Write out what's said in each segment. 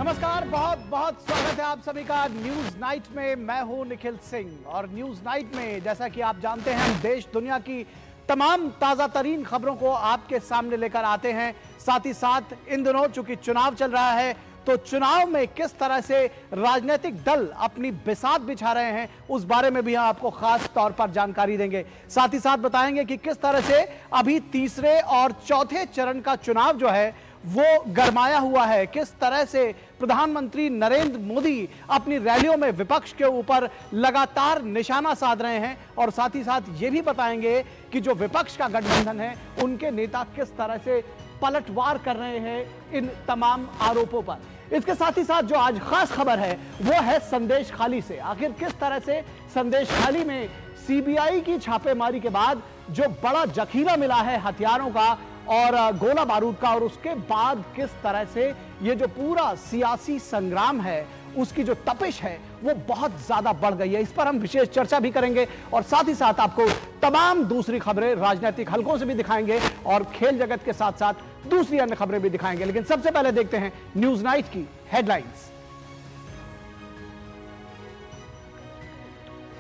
नमस्कार, बहुत बहुत स्वागत है आप सभी का न्यूज नाइट में। मैं हूं निखिल सिंह और न्यूज नाइट में जैसा कि आप जानते हैं हम देश दुनिया की तमाम ताजा तरीन खबरों को आपके सामने लेकर आते हैं। साथ ही साथ इन दिनों चूंकि चुनाव चल रहा है तो चुनाव में किस तरह से राजनीतिक दल अपनी बिसात बिछा रहे हैं उस बारे में भी हम आपको खास तौर पर जानकारी देंगे। साथ ही साथ बताएंगे कि किस तरह से अभी तीसरे और चौथे चरण का चुनाव जो है वो गरमाया हुआ है, किस तरह से प्रधानमंत्री नरेंद्र मोदी अपनी रैलियों में विपक्ष के ऊपर लगातार निशाना साध रहे हैं, और साथ ही साथ ये भी बताएंगे कि जो विपक्ष का गठबंधन है उनके नेता किस तरह से पलटवार कर रहे हैं इन तमाम आरोपों पर। इसके साथ ही साथ जो आज खास खबर है वो है संदेश खाली से। आखिर किस तरह से संदेश खाली में सीबीआई की छापेमारी के बाद जो बड़ा जखीरा मिला है हथियारों का और गोला बारूद का, और उसके बाद किस तरह से ये जो पूरा सियासी संग्राम है उसकी जो तपिश है वो बहुत ज्यादा बढ़ गई है। इस पर हम विशेष चर्चा भी करेंगे और साथ ही साथ आपको तमाम दूसरी खबरें राजनीतिक हलकों से भी दिखाएंगे और खेल जगत के साथ साथ दूसरी अन्य खबरें भी दिखाएंगे। लेकिन सबसे पहले देखते हैं न्यूज नाइट की हेडलाइंस।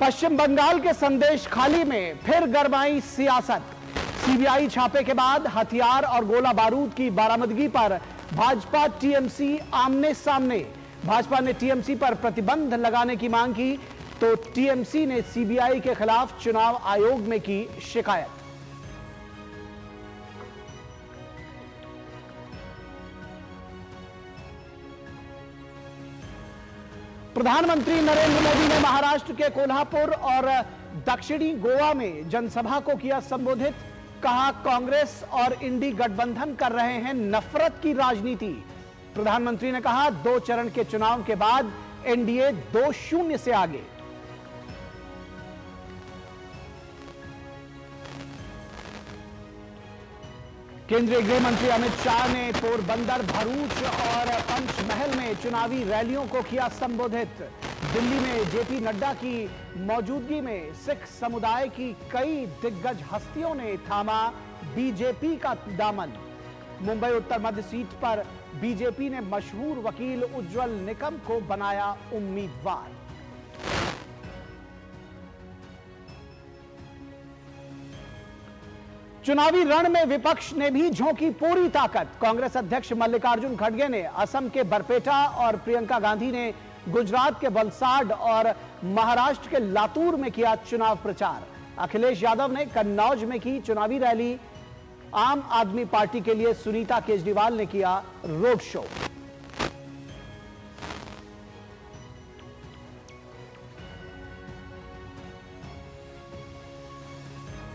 पश्चिम बंगाल के संदेश खाली में फिर गरमाई सियासत। सीबीआई छापे के बाद हथियार और गोला बारूद की बरामदगी पर भाजपा टीएमसी आमने सामने। भाजपा ने टीएमसी पर प्रतिबंध लगाने की मांग की तो टीएमसी ने सीबीआई के खिलाफ चुनाव आयोग में की शिकायत। प्रधानमंत्री नरेंद्र मोदी ने महाराष्ट्र के कोल्हापुर और दक्षिणी गोवा में जनसभा को किया संबोधित। कहा कांग्रेस और इंडी गठबंधन कर रहे हैं नफरत की राजनीति। प्रधानमंत्री ने कहा 2 चरण के चुनाव के बाद एनडीए 2-0 से आगे। केंद्रीय गृह मंत्री अमित शाह ने पोरबंदर, भरूच और पंचमहल में चुनावी रैलियों को किया संबोधित। दिल्ली में जेपी नड्डा की मौजूदगी में सिख समुदाय की कई दिग्गज हस्तियों ने थामा बीजेपी का दामन। मुंबई उत्तर मध्य सीट पर बीजेपी ने मशहूर वकील उज्जवल निकम को बनाया उम्मीदवार। चुनावी रण में विपक्ष ने भी झोंकी पूरी ताकत। कांग्रेस अध्यक्ष मल्लिकार्जुन खड़गे ने असम के बरपेटा और प्रियंका गांधी ने गुजरात के वलसाड और महाराष्ट्र के लातूर में किया चुनाव प्रचार। अखिलेश यादव ने कन्नौज में की चुनावी रैली। आम आदमी पार्टी के लिए सुनीता केजरीवाल ने किया रोड शो।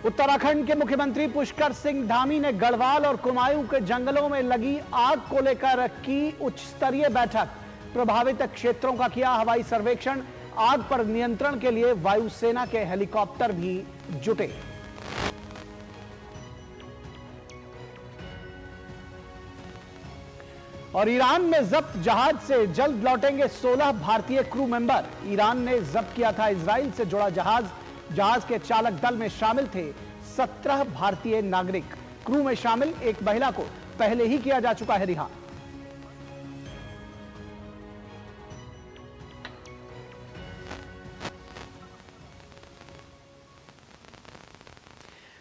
उत्तराखंड के मुख्यमंत्री पुष्कर सिंह धामी ने गढ़वाल और कुमाऊं के जंगलों में लगी आग को लेकर की उच्च स्तरीय बैठक। प्रभावित क्षेत्रों का किया हवाई सर्वेक्षण। आग पर नियंत्रण के लिए वायुसेना के हेलीकॉप्टर भी जुटे। और ईरान में जब्त जहाज से जल्द लौटेंगे 16 भारतीय क्रू मेंबर। ईरान ने जब्त किया था इजराइल से जुड़ा जहाज। जहाज के चालक दल में शामिल थे 17 भारतीय नागरिक। क्रू में शामिल एक महिला को पहले ही किया जा चुका है रिहा।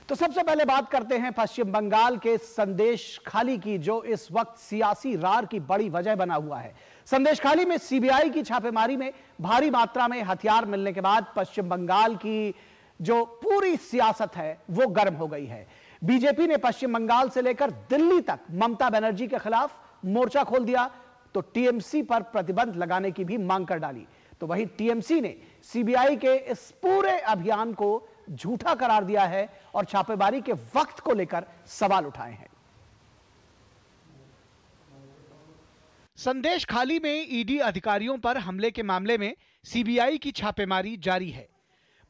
तो सबसे पहले बात करते हैं पश्चिम बंगाल के संदेश खाली की, जो इस वक्त सियासी रार की बड़ी वजह बना हुआ है। संदेश खाली में सीबीआई की छापेमारी में भारी मात्रा में हथियार मिलने के बाद पश्चिम बंगाल की जो पूरी सियासत है वो गर्म हो गई है। बीजेपी ने पश्चिम बंगाल से लेकर दिल्ली तक ममता बनर्जी के खिलाफ मोर्चा खोल दिया तो टीएमसी पर प्रतिबंध लगाने की भी मांग कर डाली। तो वहीं टीएमसी ने सीबीआई के इस पूरे अभियान को झूठा करार दिया है और छापेमारी के वक्त को लेकर सवाल उठाए हैं। संदेश खाली में ईडी अधिकारियों पर हमले के मामले में सीबीआई की छापेमारी जारी है।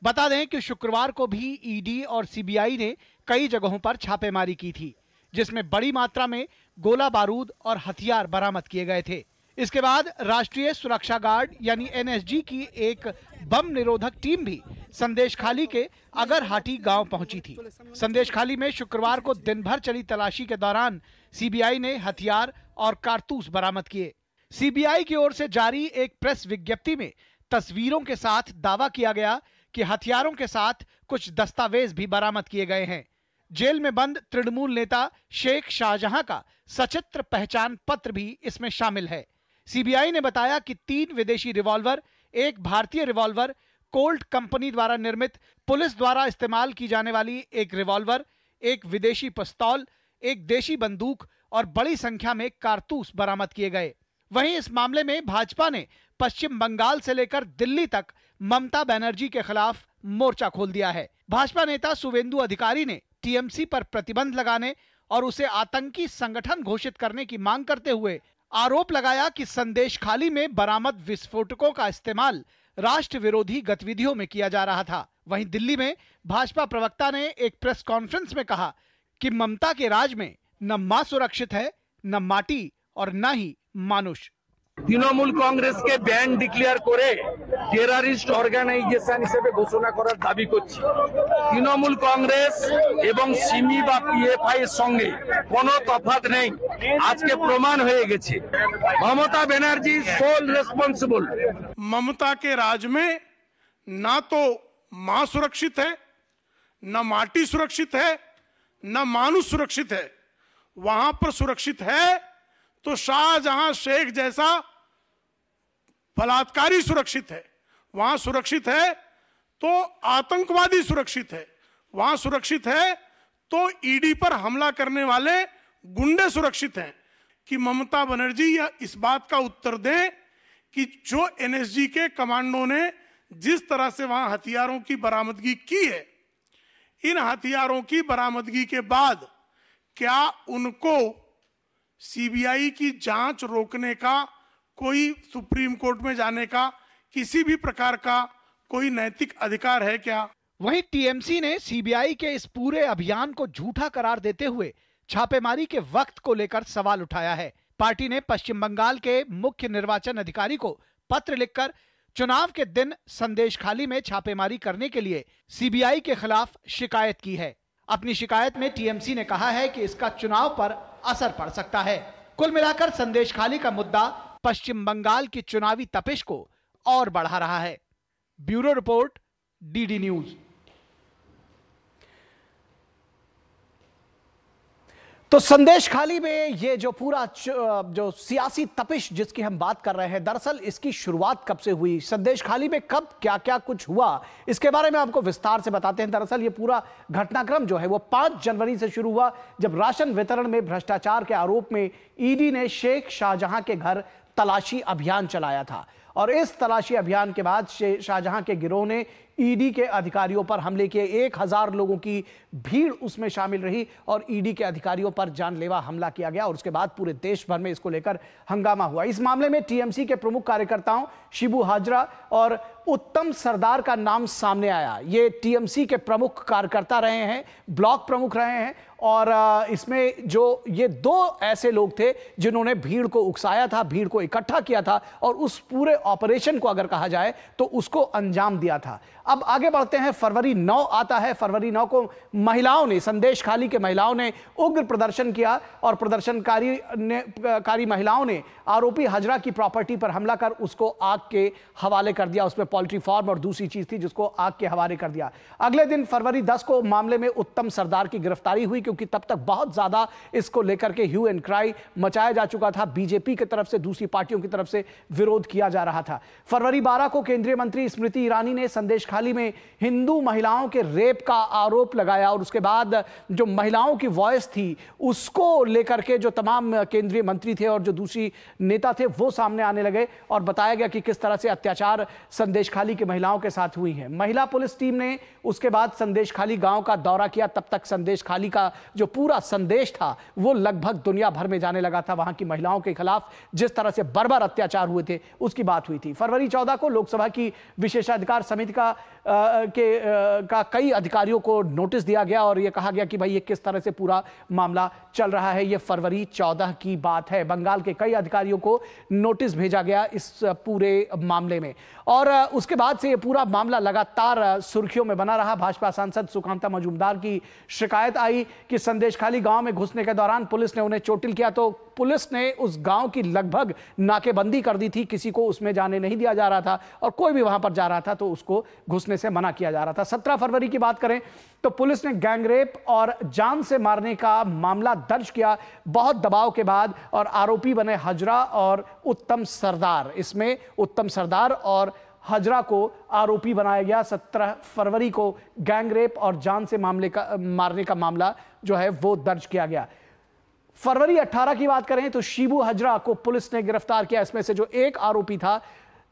बता दें कि शुक्रवार को भी ईडी और सीबीआई ने कई जगहों पर छापेमारी की थी, जिसमें बड़ी मात्रा में गोला बारूद और हथियार बरामद किए गए थे। इसके बाद राष्ट्रीय सुरक्षा गार्ड यानी एनएसजी की एक बम निरोधक टीम भी संदेश खाली के अगरहाटी गांव पहुंची थी। संदेश खाली में शुक्रवार को दिन भर चली तलाशी के दौरान सीबीआई ने हथियार और कारतूस बरामद किए। सीबीआई की ओर से जारी एक प्रेस विज्ञप्ति में तस्वीरों के साथ दावा किया गया कि हथियारों के साथ कुछ दस्तावेज भी बरामद किए गए हैं। जेल में बंद तृणमूल नेता शेख शाहजहां का सचित्र पहचान पत्र भी इसमें शामिल है। सीबीआई ने बताया कि 3 विदेशी रिवॉल्वर, एक भारतीय रिवॉल्वर, कोल्ट कंपनी द्वारा निर्मित पुलिस द्वारा इस्तेमाल की जाने वाली एक रिवॉल्वर, एक विदेशी पिस्तौल, एक देशी बंदूक और बड़ी संख्या में कारतूस बरामद किए गए। वहीं इस मामले में भाजपा ने पश्चिम बंगाल से लेकर दिल्ली तक ममता बनर्जी के खिलाफ मोर्चा खोल दिया है। भाजपा नेता शुवेंदु अधिकारी ने टीएमसी पर प्रतिबंध लगाने और उसे आतंकी संगठन घोषित करने की मांग करते हुए आरोप लगाया कि संदेशखाली में बरामद विस्फोटकों का इस्तेमाल राष्ट्र विरोधी गतिविधियों में किया जा रहा था। वहीं दिल्ली में भाजपा प्रवक्ता ने एक प्रेस कॉन्फ्रेंस में कहा कि ममता के राज में न मां सुरक्षित है, न माटी और न ही मानुष। তৃণমূল কংগ্রেসকে ব্যান্ড ডিক্লেয়ার করে টেরারিস্ট অর্গানাইজেশন হিসেবে ঘোষণা করার দাবি করছি। তৃণমূল কংগ্রেস এবং সিমি বা পিএফআই এর সঙ্গে কোনো তফাৎ নেই, আজকে প্রমাণ হয়ে গেছে। Mamata Banerjee sole responsible. ममता के राज में ना तो मां सुरक्षित है, न माटी सुरक्षित है, न मानुष सुरक्षित है। वहां पर सुरक्षित है तो शाहजहां शेख जैसा बलात्कारी सुरक्षित है, वहां सुरक्षित है तो आतंकवादी सुरक्षित है, वहां सुरक्षित है तो ईडी पर हमला करने वाले गुंडे सुरक्षित हैं। कि ममता बनर्जी या इस बात का उत्तर दें कि जो एनएसजी के कमांडो ने जिस तरह से वहां हथियारों की बरामदगी की है, इन हथियारों की बरामदगी के बाद क्या उनको सीबीआई की जांच रोकने का, कोई सुप्रीम कोर्ट में जाने का, किसी भी प्रकार का कोई नैतिक अधिकार है क्या? वहीं टीएमसी ने सीबीआई के इस पूरे अभियान को झूठा करार देते हुए छापेमारी के वक्त को लेकर सवाल उठाया है। पार्टी ने पश्चिम बंगाल के मुख्य निर्वाचन अधिकारी को पत्र लिखकर चुनाव के दिन संदेशखाली में छापेमारी करने के लिए सीबीआई के खिलाफ शिकायत की है। अपनी शिकायत में टीएमसी ने कहा है कि इसका चुनाव पर असर पड़ सकता है। कुल मिलाकर संदेशखाली का मुद्दा पश्चिम बंगाल की चुनावी तपिश को और बढ़ा रहा है। Bureau report, DD news. तो संदेशखाली में ये जो पूरा जो सियासी तपिश जिसकी हम बात कर रहे हैं, दरअसल इसकी शुरुआत कब से हुई, संदेशखाली में कब क्या क्या कुछ हुआ, इसके बारे में आपको विस्तार से बताते हैं। दरअसल ये पूरा घटनाक्रम जो है वो 5 जनवरी से शुरू हुआ, जब राशन वितरण में भ्रष्टाचार के आरोप में ईडी ने शेख शाहजहां के घर तलाशी अभियान चलाया था। और इस तलाशी अभियान के बाद शाहजहां के गिरोह ने ईडी के अधिकारियों पर हमले किए। 1000 लोगों की भीड़ उसमें शामिल रही और ईडी के अधिकारियों पर जानलेवा हमला किया गया और उसके बाद पूरे देश भर में इसको लेकर हंगामा हुआ। इस मामले में टीएमसी के प्रमुख कार्यकर्ताओं शिबू हाजरा और उत्तम सरदार का नाम सामने आया। ये टीएमसी के प्रमुख कार्यकर्ता रहे हैं, ब्लॉक प्रमुख रहे हैं और इसमें जो ये 2 ऐसे लोग थे जिन्होंने भीड़ को उकसाया था, भीड़ को इकट्ठा किया था और उस पूरे ऑपरेशन को अगर कहा जाए तो उसको अंजाम दिया था। अब आगे बढ़ते हैं। फरवरी 9 आता है। फरवरी 9 को महिलाओं ने, संदेशखाली के महिलाओं ने उग्र प्रदर्शन किया और प्रदर्शनकारी महिलाओं ने आरोपी हाजरा की प्रॉपर्टी पर हमला कर उसको आग के हवाले कर दिया। उसमें पोल्ट्री फार्म और दूसरी चीज थी जिसको आग के हवाले कर दिया। अगले दिन फरवरी 10 को मामले में उत्तम सरदार की गिरफ्तारी हुई, क्योंकि तब तक बहुत ज्यादा इसको लेकर के ह्यू एंड क्राई मचाया जा चुका था। बीजेपी की तरफ से, दूसरी पार्टियों की तरफ से विरोध किया जा रहा था। फरवरी 12 को केंद्रीय मंत्री स्मृति ईरानी ने संदेशखाली में हिंदू महिलाओं के रेप का आरोप लगाया और उसके बाद जो महिलाओं की वॉइस थी उसको लेकर के जो तमाम केंद्रीय मंत्री थे और जो दूसरी नेता थे वो सामने आने लगे और बताया गया कि किस तरह से अत्याचार संदेशखाली की महिलाओं के साथ हुई है। महिला पुलिस टीम ने उसके बाद संदेशखाली गांव का दौरा किया। तब तक संदेशखाली का जो पूरा संदेश था वो लगभग दुनिया भर में जाने लगा था। वहां की महिलाओं के खिलाफ जिस तरह से बर्बर अत्याचार हुए थे उसकी बात हुई थी। फरवरी 14 को लोकसभा की विशेषाधिकार समिति का कई अधिकारियों को नोटिस दिया गया और यह कहा गया कि भाई ये किस तरह से पूरा मामला चल रहा है। यह फरवरी 14 की बात है। बंगाल के कई अधिकारियों को नोटिस भेजा गया इस पूरे मामले में और उसके बाद से यह पूरा मामला लगातार सुर्खियों में बना रहा। भाजपा सांसद सुकांता मजूमदार की शिकायत आई कि संदेशखाली गांव में घुसने के दौरान पुलिस ने उन्हें चोटिल किया, तो पुलिस ने उस गांव की लगभग नाकेबंदी कर दी थी, किसी को उसमें जाने नहीं दिया जा रहा था और कोई भी वहां पर जा रहा था तो उसको घुसने से मना किया जा रहा था। 17 फरवरी की बात करें तो पुलिस ने गैंगरेप और जान से मारने का मामला दर्ज किया बहुत दबाव के बाद, और आरोपी बने हजरा और उत्तम सरदार। इसमें उत्तम सरदार और हजरा को आरोपी बनाया गया। 17 फरवरी को गैंगरेप और जान से मारने का मामला जो है वो दर्ज किया गया। फरवरी 18 की बात करें तो शिबू हजरा को पुलिस ने गिरफ्तार किया। इसमें से जो एक आरोपी था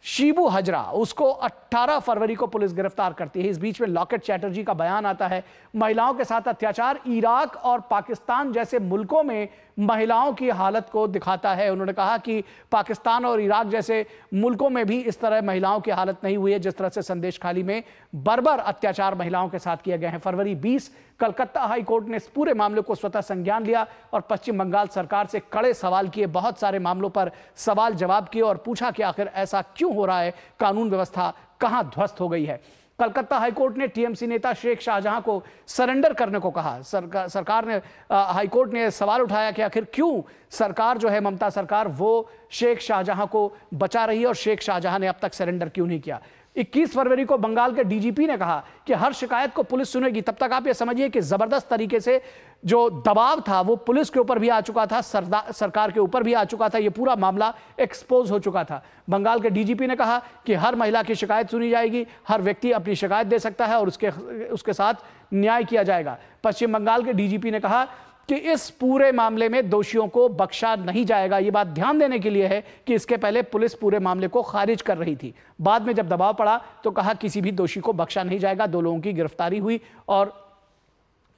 शिबू हजरा, उसको 18 फरवरी को पुलिस गिरफ्तार करती है। इस बीच में लॉकेट चैटर्जी का बयान आता है, महिलाओं के साथ अत्याचार इराक और पाकिस्तान जैसे मुल्कों में महिलाओं की हालत को दिखाता है। उन्होंने कहा कि पाकिस्तान और इराक जैसे मुल्कों में भी इस तरह महिलाओं की हालत नहीं हुई है जिस तरह से संदेश खाली में बर्बर अत्याचार महिलाओं के साथ किए गए हैं। फरवरी 20 कलकत्ता हाई कोर्ट ने इस पूरे मामले को स्वतः संज्ञान लिया और पश्चिम बंगाल सरकार से कड़े सवाल किए, बहुत सारे मामलों पर सवाल जवाब किए और पूछा कि आखिर ऐसा क्यों हो रहा है, कानून व्यवस्था कहां ध्वस्त हो गई है। कलकत्ता हाईकोर्ट ने टीएमसी नेता शेख शाहजहां को सरेंडर करने को कहा। सरकार ने हाईकोर्ट ने सवाल उठाया कि आखिर क्यों सरकार जो है, ममता सरकार, वो शेख शाहजहां को बचा रही है और शेख शाहजहां ने अब तक सरेंडर क्यों नहीं किया। 21 फरवरी को बंगाल के डीजीपी ने कहा कि हर शिकायत को पुलिस सुनेगी। तब तक आप ये समझिए कि जबरदस्त तरीके से जो दबाव था वो पुलिस के ऊपर भी आ चुका था, सरकार के ऊपर भी आ चुका था। ये पूरा मामला एक्सपोज हो चुका था। बंगाल के डीजीपी ने कहा कि हर महिला की शिकायत सुनी जाएगी, हर व्यक्ति अपनी शिकायत दे सकता है और उसके साथ न्याय किया जाएगा। पश्चिम बंगाल के डीजीपी ने कहा कि इस पूरे मामले में दोषियों को बख्शा नहीं जाएगा। यह बात ध्यान देने के लिए है कि इसके पहले पुलिस पूरे मामले को खारिज कर रही थी, बाद में जब दबाव पड़ा तो कहा किसी भी दोषी को बख्शा नहीं जाएगा। 2 लोगों की गिरफ्तारी हुई और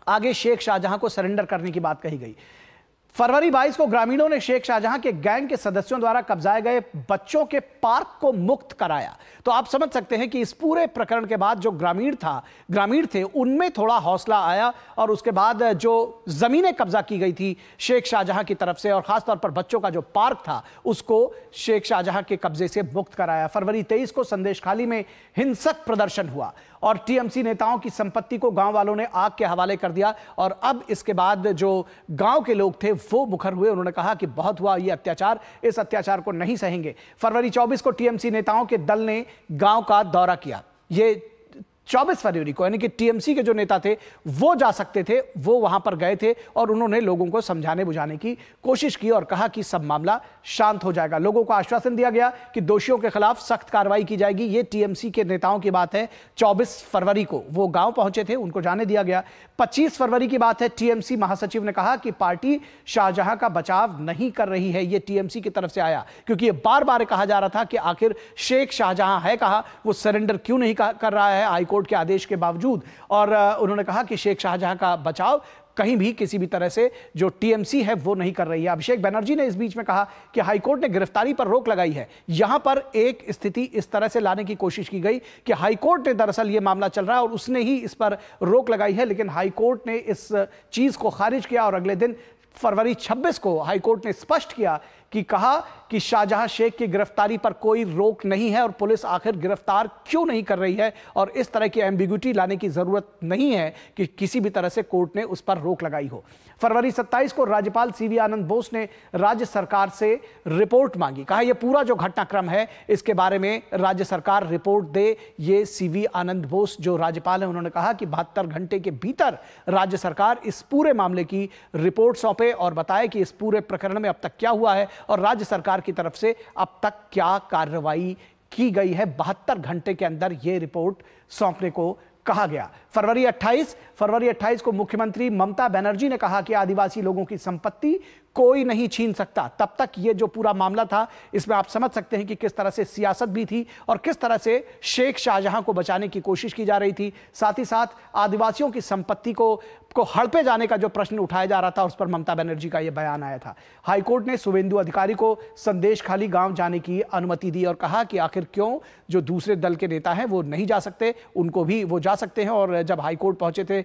आगे शेख शाहजहां को सरेंडर करने की बात कही गई। फरवरी 22 को ग्रामीणों ने शेख शाहजहां के गैंग के सदस्यों द्वारा कब्जाए गए बच्चों के पार्क को मुक्त कराया। तो आप समझ सकते हैं कि इस पूरे प्रकरण के बाद जो ग्रामीण थे उनमें थोड़ा हौसला आया और उसके बाद जो जमीनें कब्जा की गई थी शेख शाहजहां की तरफ से और खासतौर पर बच्चों का जो पार्क था उसको शेख शाहजहां के कब्जे से मुक्त कराया। फरवरी 23 को संदेशखाली में हिंसक प्रदर्शन हुआ और टीएमसी नेताओं की संपत्ति को गांव वालों ने आग के हवाले कर दिया और अब इसके बाद जो गांव के लोग थे वो मुखर हुए। उन्होंने कहा कि बहुत हुआ ये अत्याचार, इस अत्याचार को नहीं सहेंगे। फरवरी 24 को टीएमसी नेताओं के दल ने गांव का दौरा किया। ये 24 फरवरी को, यानी कि टीएमसी के जो नेता थे वो जा सकते थे, वो वहां पर गए थे और उन्होंने लोगों को समझाने बुझाने की कोशिश की और कहा कि सब मामला शांत हो जाएगा। लोगों को आश्वासन दिया गया कि दोषियों के खिलाफ सख्त कार्रवाई की जाएगी। ये टीएमसी के नेताओं की बात है। 24 फरवरी को वो गांव पहुंचे थे, उनको जाने दिया गया। 25 फरवरी की बात है, टीएमसी महासचिव ने कहा कि पार्टी शाहजहां का बचाव नहीं कर रही है। ये टीएमसी की तरफ से आया क्योंकि ये बार बार कहा जा रहा था कि आखिर शेख शाहजहां है कहां, वो सरेंडर क्यों नहीं कर रहा है हाईकोर्ट के आदेश के बावजूद। और उन्होंने कहा कि शेख शाहजहां का बचाव कहीं भी किसी भी तरह से जो टीएमसी है वो नहीं कर रही है। अभिषेक बनर्जी ने इस बीच में कहा कि हाईकोर्ट ने गिरफ्तारी पर रोक लगाई है। यहां पर एक स्थिति इस तरह से लाने की कोशिश की गई कि हाईकोर्ट ने दरअसल ये मामला चल रहा है और उसने ही इस पर रोक लगाई है, लेकिन हाईकोर्ट ने इस चीज को खारिज किया और अगले दिन फरवरी 26 को हाईकोर्ट ने स्पष्ट किया कि कहा कि शाहजहां शेख की गिरफ्तारी पर कोई रोक नहीं है और पुलिस आखिर गिरफ्तार क्यों नहीं कर रही है और इस तरह की एम्बिग्यूटी लाने की जरूरत नहीं है कि किसी भी तरह से कोर्ट ने उस पर रोक लगाई हो। फरवरी 27 को राज्यपाल सीवी आनंद बोस ने राज्य सरकार से रिपोर्ट मांगी। कहा यह पूरा जो घटनाक्रम है इसके बारे में राज्य सरकार रिपोर्ट दे। ये सीवी आनंद बोस जो राज्यपाल हैं उन्होंने कहा कि 72 घंटे के भीतर राज्य सरकार इस पूरे मामले की रिपोर्ट सौंपे और बताए कि इस पूरे प्रकरण में अब तक क्या हुआ है और राज्य सरकार की तरफ से अब तक क्या कार्रवाई की गई है। 72 घंटे के अंदर यह रिपोर्ट सौंपने को कहा गया। फरवरी 28 को मुख्यमंत्री ममता बनर्जी ने कहा कि आदिवासी लोगों की संपत्ति कोई नहीं छीन सकता। तब तक ये जो पूरा मामला था इसमें आप समझ सकते हैं कि किस तरह से सियासत भी थी और किस तरह से शेख शाहजहां को बचाने की कोशिश की जा रही थी। साथ ही साथ आदिवासियों की संपत्ति को हड़पे जाने का जो प्रश्न उठाया जा रहा था उस पर ममता बनर्जी का यह बयान आया था। हाईकोर्ट ने शुभेंदु अधिकारी को संदेशखाली गांव जाने की अनुमति दी और कहा कि आखिर क्यों जो दूसरे दल के नेता हैं वो नहीं जा सकते, उनको भी वो जा सकते हैं। और जब हाईकोर्ट पहुंचे थे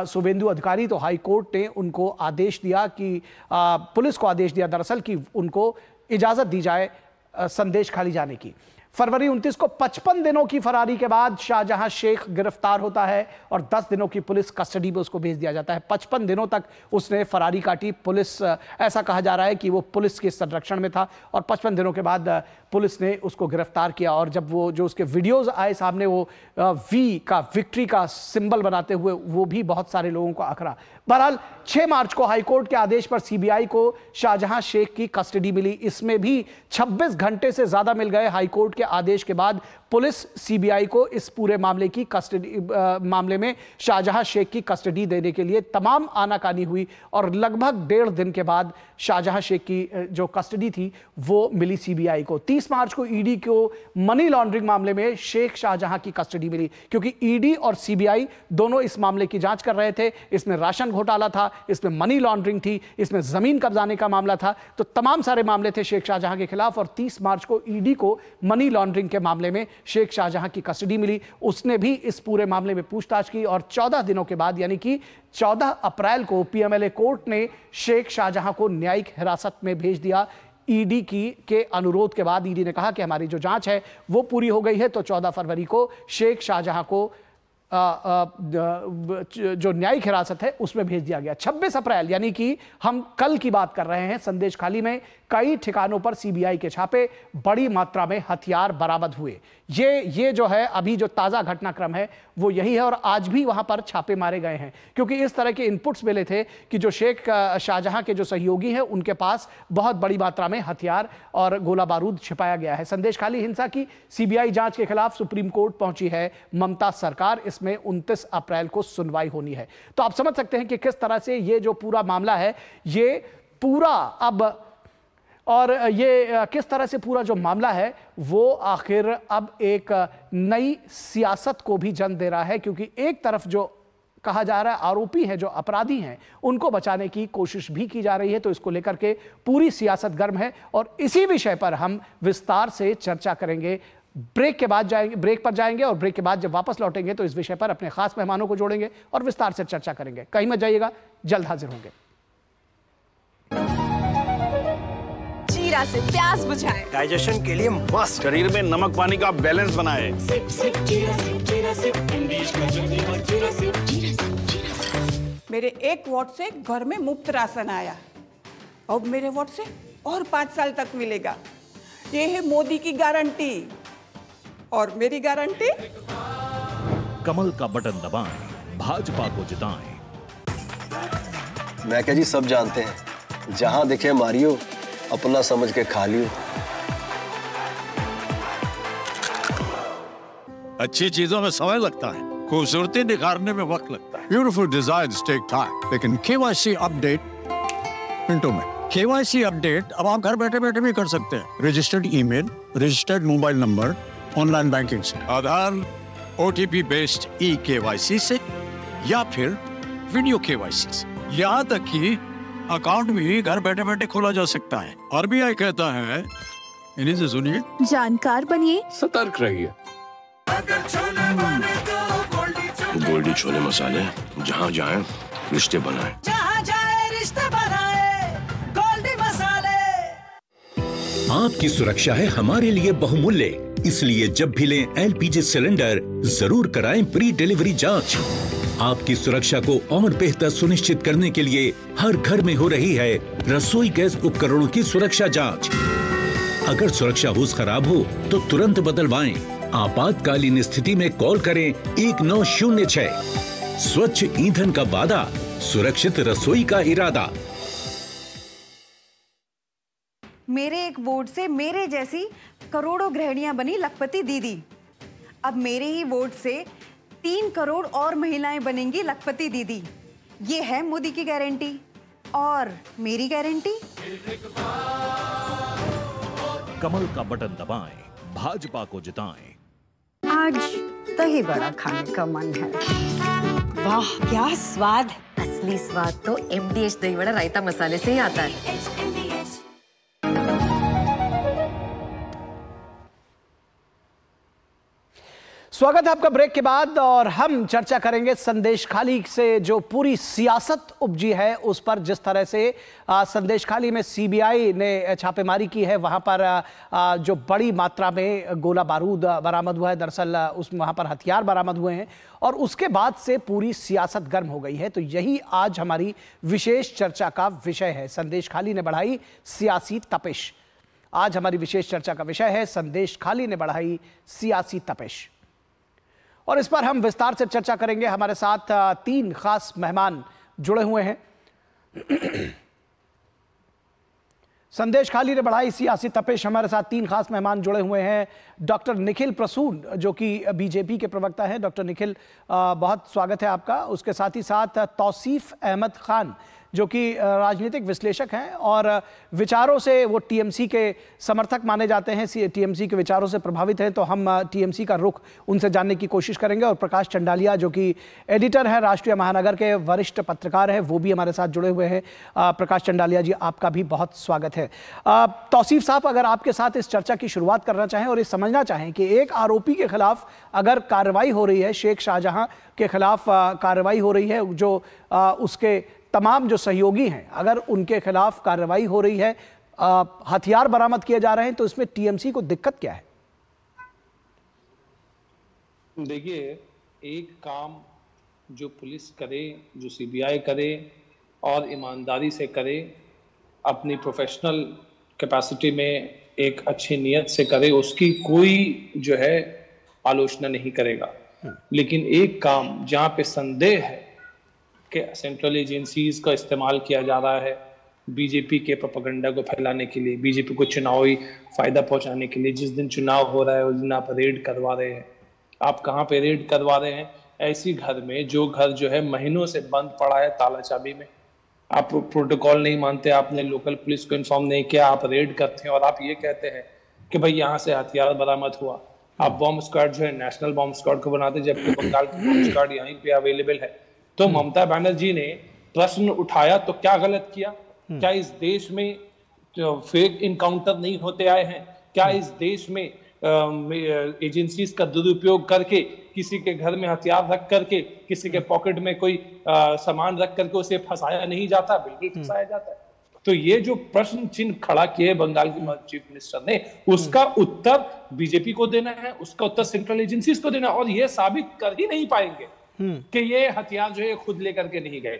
शुभेंदु अधिकारी तो हाईकोर्ट ने उनको आदेश दिया कि पुलिस को आदेश दिया दरअसल कि उनको इजाजत दी जाए संदेशखाली जाने की। फरवरी 29 को 55 दिनों की फरारी के बाद शाहजहां शेख गिरफ्तार होता है और 10 दिनों की पुलिस कस्टडी में उसको भेज दिया जाता है। 55 दिनों तक उसने फरारी काटी। पुलिस, ऐसा कहा जा रहा है कि वो पुलिस के संरक्षण में था और 55 दिनों के बाद पुलिस ने उसको गिरफ्तार किया। और जब वो जो उसके वीडियोस आए सामने, वो वी का, विक्ट्री का सिंबल बनाते हुए, वो भी बहुत सारे लोगों को आकरा। बहरहाल 6 मार्च को हाईकोर्ट के आदेश पर सीबीआई को शाहजहां शेख की कस्टडी मिली। इसमें भी 26 घंटे से ज्यादा मिल गए। हाईकोर्ट के आदेश के बाद पुलिस सीबीआई को इस पूरे मामले की कस्टडी, मामले में शाहजहां शेख की कस्टडी देने के लिए तमाम आनाकानी हुई और लगभग 1.5 दिन के बाद शाहजहां शेख की जो कस्टडी थी वो मिली सीबीआई को। 30 मार्च को ईडी को मनी लॉन्ड्रिंग मामले में शेख शाहजहां की कस्टडी मिली, क्योंकि ईडी और सीबीआई दोनों इस मामले की जांच कर रहे थे। इसमें राशन घोटाला था, इसमें मनी लॉन्ड्रिंग थी, इसमें जमीन कब्जाने का मामला था, तो तमाम सारे मामले थे शेख शाहजहां के खिलाफ। और 30 मार्च को ईडी को मनी लॉन्ड्रिंग के मामले में शेख शाहजहां की कस्टडी मिली। उसने भी इस पूरे मामले में पूछताछ की और 14 दिनों के बाद, यानी कि 14 अप्रैल को पीएमएलए कोर्ट ने शेख शाहजहां को न्यायिक हिरासत में भेज दिया। ईडी के अनुरोध के बाद ईडी ने कहा कि हमारी जो जांच है वो पूरी हो गई है, तो 14 फरवरी को शेख शाहजहां को जो न्यायिक हिरासत है उसमें भेज दिया गया। 26 अप्रैल यानी कि हम कल की बात कर रहे हैं, संदेश खाली में कई ठिकानों पर सीबीआई के छापे, बड़ी मात्रा में हथियार बरामद हुए। ये जो है अभी जो ताजा घटनाक्रम है वो यही है और आज भी वहां पर छापे मारे गए हैं, क्योंकि इस तरह के इनपुट्स मिले थे कि जो शेख शाहजहां के जो सहयोगी हैं उनके पास बहुत बड़ी मात्रा में हथियार और गोला बारूद छिपाया गया है। संदेश खाली हिंसा की सीबीआई जांच के खिलाफ सुप्रीम कोर्ट पहुंची है ममता सरकार। इसमें 29 अप्रैल को सुनवाई होनी है। तो आप समझ सकते हैं कि किस तरह से ये जो पूरा मामला है, ये पूरा अब, और ये किस तरह से पूरा जो मामला है वो आखिर अब एक नई सियासत को भी जन्म दे रहा है, क्योंकि एक तरफ जो कहा जा रहा है आरोपी हैं, जो अपराधी हैं, उनको बचाने की कोशिश भी की जा रही है। तो इसको लेकर के पूरी सियासत गर्म है और इसी विषय पर हम विस्तार से चर्चा करेंगे। ब्रेक के बाद जाएंगे, ब्रेक पर जाएंगे और ब्रेक के बाद जब वापस लौटेंगे तो इस विषय पर अपने खास मेहमानों को जोड़ेंगे और विस्तार से चर्चा करेंगे। कहीं मत जाइएगा, जल्द हाजिर होंगे। जीरा से प्यास बुझाए, डाइजेशन के लिए मस्त, शरीर में नमक पानी का बैलेंस बनाए। सिप सिप जीरा सिप जीरा सिप, इंग्लिश का जल्दी और जीरा सिप जीरा सिप जीरा सिप। मेरे 1 वोट से घर में मुफ्त राशन आया, अब मेरे वोट से और 5 साल तक मिलेगा। ये है मोदी की गारंटी और मेरी गारंटी। कमल का बटन दबाएं, भाजपा को जिताएं। मैं क्या जी, सब जानते हैं, जहां दिखे मारियो, अपना समझ के खा लियो। अच्छी चीजों में समय लगता है, खूबसूरती निखारने में वक्त लगता है। ब्यूटीफुल डिजाइन्स टेक टाइम, लेकिन केवाईसी अपडेट मिनटों में। केवाईसी अपडेट अब आप घर बैठे बैठे भी कर सकते हैं। Registered email, registered mobile number, online banking से, आधार, ओटीपी बेस्ड ई-केवाईसी से या फिर वीडियो केवाईसी से। यहाँ तक कि अकाउंट भी घर बैठे बैठे खोला जा सकता है। आरबीआई कहता है, इन्हीं से सुनिए, जानकार बनिए, सतर्क रहिए। गोल्डी छोले मसाले, जहाँ जाए रिश्ते बनाए, जहाँ जाए रिश्ते बनाए, गोल्डी मसाले। आपकी सुरक्षा है हमारे लिए बहुमूल्य, इसलिए जब भी लें एलपीजी सिलेंडर जरूर कराएं प्री डिलीवरी जांच। आपकी सुरक्षा को और बेहतर सुनिश्चित करने के लिए हर घर में हो रही है रसोई गैस उपकरणों की सुरक्षा जांच। अगर सुरक्षा होस खराब हो तो तुरंत बदलवाएं। आपातकालीन स्थिति में कॉल करें 1906। स्वच्छ ईंधन का वादा, सुरक्षित रसोई का इरादा। मेरे एक वोट से मेरे जैसी करोड़ों गृहिणियां बनी लखपति दीदी। अब मेरे ही वोट से 3 करोड़ और महिलाएं बनेंगी लखपति दीदी। ये है मोदी की गारंटी और मेरी गारंटी। कमल का बटन दबाएं, भाजपा को जिताएं। आज दही बड़ा खाने का मन है। वाह क्या स्वाद। असली स्वाद तो MDH दही बड़ा रायता मसाले से ही आता है। स्वागत है आपका ब्रेक के बाद और हम चर्चा करेंगे संदेश खाली से जो पूरी सियासत उपजी है उस पर। जिस तरह से संदेश खाली में सीबीआई ने छापेमारी की है, वहां पर जो बड़ी मात्रा में गोला बारूद बरामद हुआ है, दरअसल वहां पर हथियार बरामद हुए हैं और उसके बाद से पूरी सियासत गर्म हो गई है। तो यही आज हमारी विशेष चर्चा का विषय है। संदेश खाली ने बढ़ाई सियासी तपिश। आज हमारी विशेष चर्चा का विषय है संदेश खाली ने बढ़ाई सियासी तपिश और इस पर हम विस्तार से चर्चा करेंगे। हमारे साथ 3 खास मेहमान जुड़े हुए हैं। संदेश खाली ने बढ़ाई सियासी तपिश, हमारे साथ 3 खास मेहमान जुड़े हुए हैं। डॉक्टर निखिल प्रसून जो कि बीजेपी के प्रवक्ता हैं। डॉक्टर निखिल, बहुत स्वागत है आपका। उसके साथ ही साथ तौसीफ अहमद खान जो कि राजनीतिक विश्लेषक हैं और विचारों से वो टीएमसी के समर्थक माने जाते हैं, टीएमसी के विचारों से प्रभावित हैं। तो हम टीएमसी का रुख उनसे जानने की कोशिश करेंगे। और प्रकाश चंडालिया जो कि एडिटर है, राष्ट्रीय महानगर के वरिष्ठ पत्रकार हैं, वो भी हमारे साथ जुड़े हुए हैं। प्रकाश चंडालिया जी, आपका भी बहुत स्वागत है। तौसीफ साहब, अगर आपके साथ इस चर्चा की शुरुआत करना चाहें और ये समझना चाहें कि एक आरोपी के खिलाफ अगर कार्रवाई हो रही है, शेख शाहजहां के खिलाफ कार्रवाई हो रही है, जो उसके तमाम जो सहयोगी हैं अगर उनके खिलाफ कार्रवाई हो रही है, हथियार बरामद किए जा रहे हैं, तो इसमें टीएमसी को दिक्कत क्या है? देखिए, एक काम जो पुलिस करे, जो सीबीआई करे और ईमानदारी से करे, अपनी प्रोफेशनल कैपेसिटी में एक अच्छी नीयत से करे, उसकी कोई जो है आलोचना नहीं करेगा। लेकिन एक काम जहां पे संदेह है कि सेंट्रल एजेंसीज का इस्तेमाल किया जा रहा है बीजेपी के प्रोपेगेंडा को फैलाने के लिए, बीजेपी को चुनावी फायदा पहुंचाने के लिए, जिस दिन चुनाव हो रहा है उस दिन आप रेड करवा रहे हैं। आप कहाँ पे रेड करवा रहे हैं? ऐसी घर में जो घर जो है महीनों से बंद पड़ा है ताला चाबी में। आप प्रोटोकॉल नहीं मानते, आपने लोकल पुलिस को इन्फॉर्म नहीं किया, आप रेड करते हैं और आप ये कहते हैं कि भाई यहाँ से हथियार बरामद हुआ। आप बॉम्ब स्क्वाड जो है नेशनल बॉम्ब स्क्वाड को बनाते, जबकि बंगाल की बॉम्ब स्क्वाड यहीं पे अवेलेबल है। तो ममता बनर्जी ने प्रश्न उठाया तो क्या गलत किया? क्या इस देश में फेक इनकाउंटर नहीं होते आए हैं? क्या इस देश में एजेंसीज का दुरुपयोग करके किसी के घर में हथियार रख करके, किसी के पॉकेट में कोई सामान रख करके उसे फंसाया नहीं जाता? बिल्कुल फंसाया जाता है। तो ये जो प्रश्न चिन्ह खड़ा किए बंगाल की चीफ मिनिस्टर ने, उसका उत्तर बीजेपी को देना है, उसका उत्तर सेंट्रल एजेंसीज को देना है। और ये साबित कर ही नहीं पाएंगे कि ये हथियार जो है खुद लेकर के नहीं गए।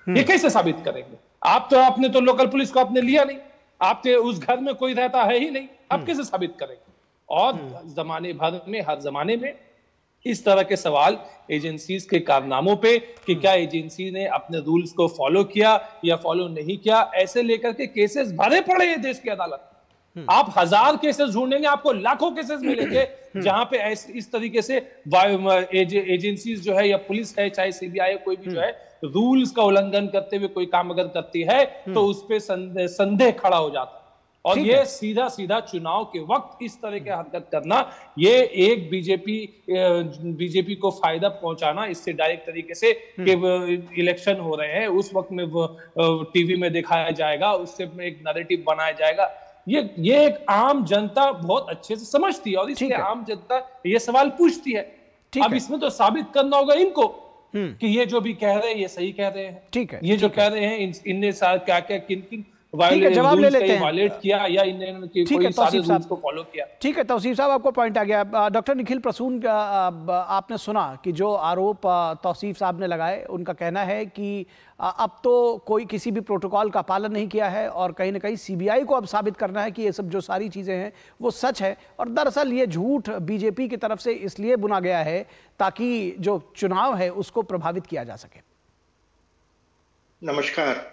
ये कैसे साबित करेंगे? आप तो आपने तो लोकल पुलिस को आपने लिया नहीं, आप तो उस घर में कोई रहता है ही नहीं, आप कैसे साबित करेंगे? और जमाने भर में, हर जमाने में इस तरह के सवाल एजेंसीज के कारनामों पे कि क्या एजेंसी ने अपने रूल्स को फॉलो किया या फॉलो नहीं किया, ऐसे लेकर के केसेस भरे पड़े हैं देश की अदालत। आप 1000 केसेस ढूंढेंगे, आपको लाखों केसेस मिलेंगे जहां पे इस तरीके से एजेंसीज जो है या पुलिस है, चाहे सीबीआई, कोई भी जो है रूल्स का उल्लंघन करते हुए कोई काम अगर करती है तो उस पे संदेह खड़ा हो जाता है। और ये सीधा सीधा चुनाव के वक्त इस तरह की हरकत करना, ये एक बीजेपी को फायदा पहुंचाना, इससे डायरेक्ट तरीके से कि इलेक्शन हो रहे हैं उस वक्त में टीवी में दिखाया जाएगा, उससे एक नैरेटिव बनाया जाएगा। ये एक आम जनता बहुत अच्छे से समझती है और इसलिए आम जनता ये सवाल पूछती है। अब इसमें तो साबित करना होगा इनको कि ये जो भी कह रहे हैं ये सही कह रहे हैं। ठीक है, ये जो कह रहे हैं इनने क्या क्या किन जवाब ले लेते हैं, वायलेट किया या इन्होंने कोई सारे रूल्स को फॉलो किया। ठीक है तौसीफ साहब, आपको पॉइंट आ गया। डॉक्टर निखिल प्रसून, आपने सुना कि जो आरोप तौसीफ साहब ने लगाए, उनका कहना है कि अब तो कोई किसी भी प्रोटोकॉल का पालन नहीं किया है और कहीं ना कहीं सीबीआई को अब साबित करना है कि ये सब जो सारी चीजें हैं वो सच है। और दरअसल ये झूठ बीजेपी की तरफ से इसलिए बुना गया है ताकि जो चुनाव है उसको प्रभावित किया जा सके। नमस्कार।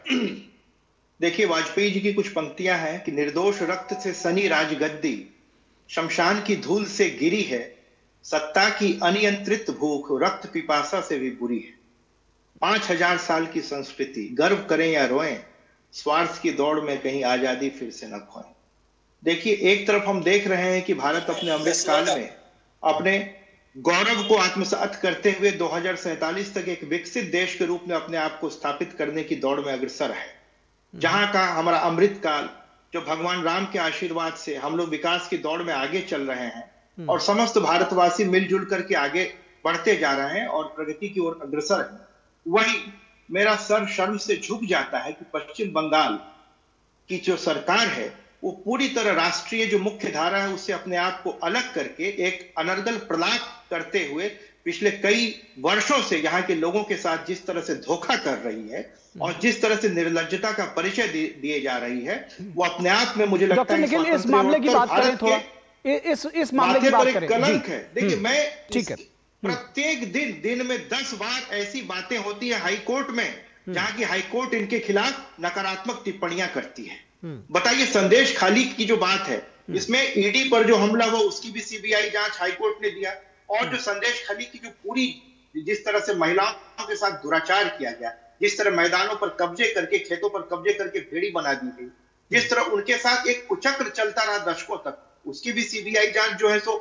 देखिए, वाजपेयी जी की कुछ पंक्तियां हैं कि निर्दोष रक्त से सनी राजगद्दी शमशान की धूल से गिरी है, सत्ता की अनियंत्रित भूख रक्त पिपासा से भी बुरी है। 5000 साल की संस्कृति, गर्व करें या रोएं, स्वार्थ की दौड़ में कहीं आजादी फिर से न खोएं। देखिए, एक तरफ हम देख रहे हैं कि भारत अपने अमृत काल में अपने गौरव को आत्मसात करते हुए 2047 तक एक विकसित देश के रूप में अपने आप को स्थापित करने की दौड़ में अग्रसर है। जहां का हमारा अमृत काल, जो भगवान राम के आशीर्वाद से हम लोग विकास की दौड़ में आगे चल रहे हैं, और समस्त भारतवासी मिलजुल करके आगे बढ़ते जा रहे हैं और प्रगति की ओर अग्रसर हैं। वही मेरा सर शर्म से झुक जाता है कि पश्चिम बंगाल की जो सरकार है वो पूरी तरह राष्ट्रीय जो मुख्य धारा है उससे अपने आप को अलग करके एक अनर्गल प्रलाप करते हुए पिछले कई वर्षों से यहाँ के लोगों के साथ जिस तरह से धोखा कर रही है और जिस तरह से निर्लज्जता का परिचय दिए जा रही है, वो अपने आप में मुझे लगता है निखिल इस मामले की बात करें थोड़ा, इस मामले की बात करें। कलंक है। देखिए मैं ठीक है, प्रत्येक दिन में 10 बार ऐसी बातें होती है हाईकोर्ट में जहां की हाईकोर्ट इनके खिलाफ नकारात्मक टिप्पणियां करती है। बताइए, संदेश खाली की जो बात है इसमें ईडी पर जो हमला हुआ उसकी भी सीबीआई जांच हाईकोर्ट ने दिया, और जो संदेश खाली की जो पूरी जिस तरह से महिलाओं के साथ दुराचार किया गया, जिस तरह मैदानों पर कब्जे करके खेतों पर कब्जे करके भेड़ी बना दी गई, जिस तरह उनके साथ एक कुचक्र चलता रहा दशकों तक, उसकी भी सीबीआई जांच जो है सो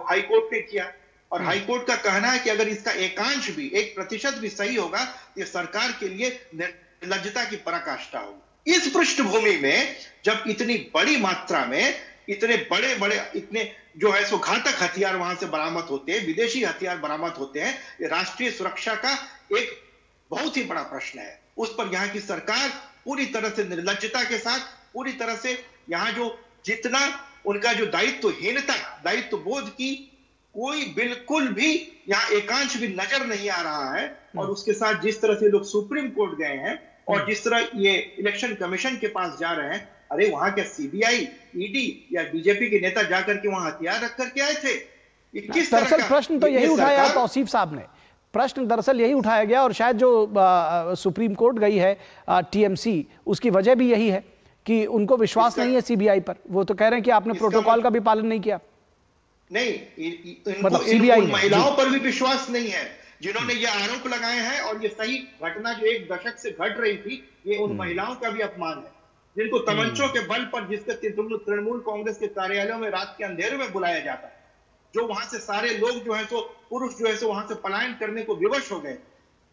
हाईकोर्ट ने किया। और हाईकोर्ट का कहना है कि अगर इसका एकांश भी 1% भी सही होगा तो ये सरकार के लिए निर्लज्जता की पराकाष्ठा होगी। इस पृष्ठभूमि में जब इतनी बड़ी मात्रा में इतने बड़े इतने जो है सो घातक हथियार वहां से बरामद होते हैं, विदेशी हथियार बरामद होते हैं, ये राष्ट्रीय सुरक्षा का एक बहुत ही बड़ा प्रश्न है। उस पर यहाँ की सरकार पूरी तरह से निर्लज्जता के साथ, पूरी तरह से यहाँ जो जितना उनका जो दायित्वहीनता, दायित्व बोध की कोई बिल्कुल भी यहाँ एकांश भी नजर नहीं आ रहा है। और उसके साथ जिस तरह से लोग सुप्रीम कोर्ट गए हैं और जिस तरह ये इलेक्शन कमीशन के पास जा रहे हैं, अरे वहां क्या सीबीआई, ईडी या बीजेपी के नेता जाकर के वहां हथियार रख करके आए थे? ये किस तरह का प्रश्न तो यही उठाया तौसीफ साहब ने, प्रश्न दरअसल यही उठाया गया, और शायद जो सुप्रीम कोर्ट गई है टीएमसी, उसकी वजह भी यही है कि उनको विश्वास नहीं है सीबीआई पर। वो तो कह रहे हैं कि आपने प्रोटोकॉल का भी पालन नहीं किया। नहीं, मतलब सीबीआई महिलाओं पर भी विश्वास नहीं है जिन्होंने ये आरोप लगाए हैं, और ये सही घटना जो 1 दशक से घट रही थी, ये उन महिलाओं का भी अपमान है जिनको तमंचों के बल पर, जिसके तृणमूल कांग्रेस के कार्यालयों में रात के अंधेरे में बुलाया जाता है, जो वहां से सारे लोग जो है सो पुरुष जो है सो वहां से पलायन करने को विवश हो गए,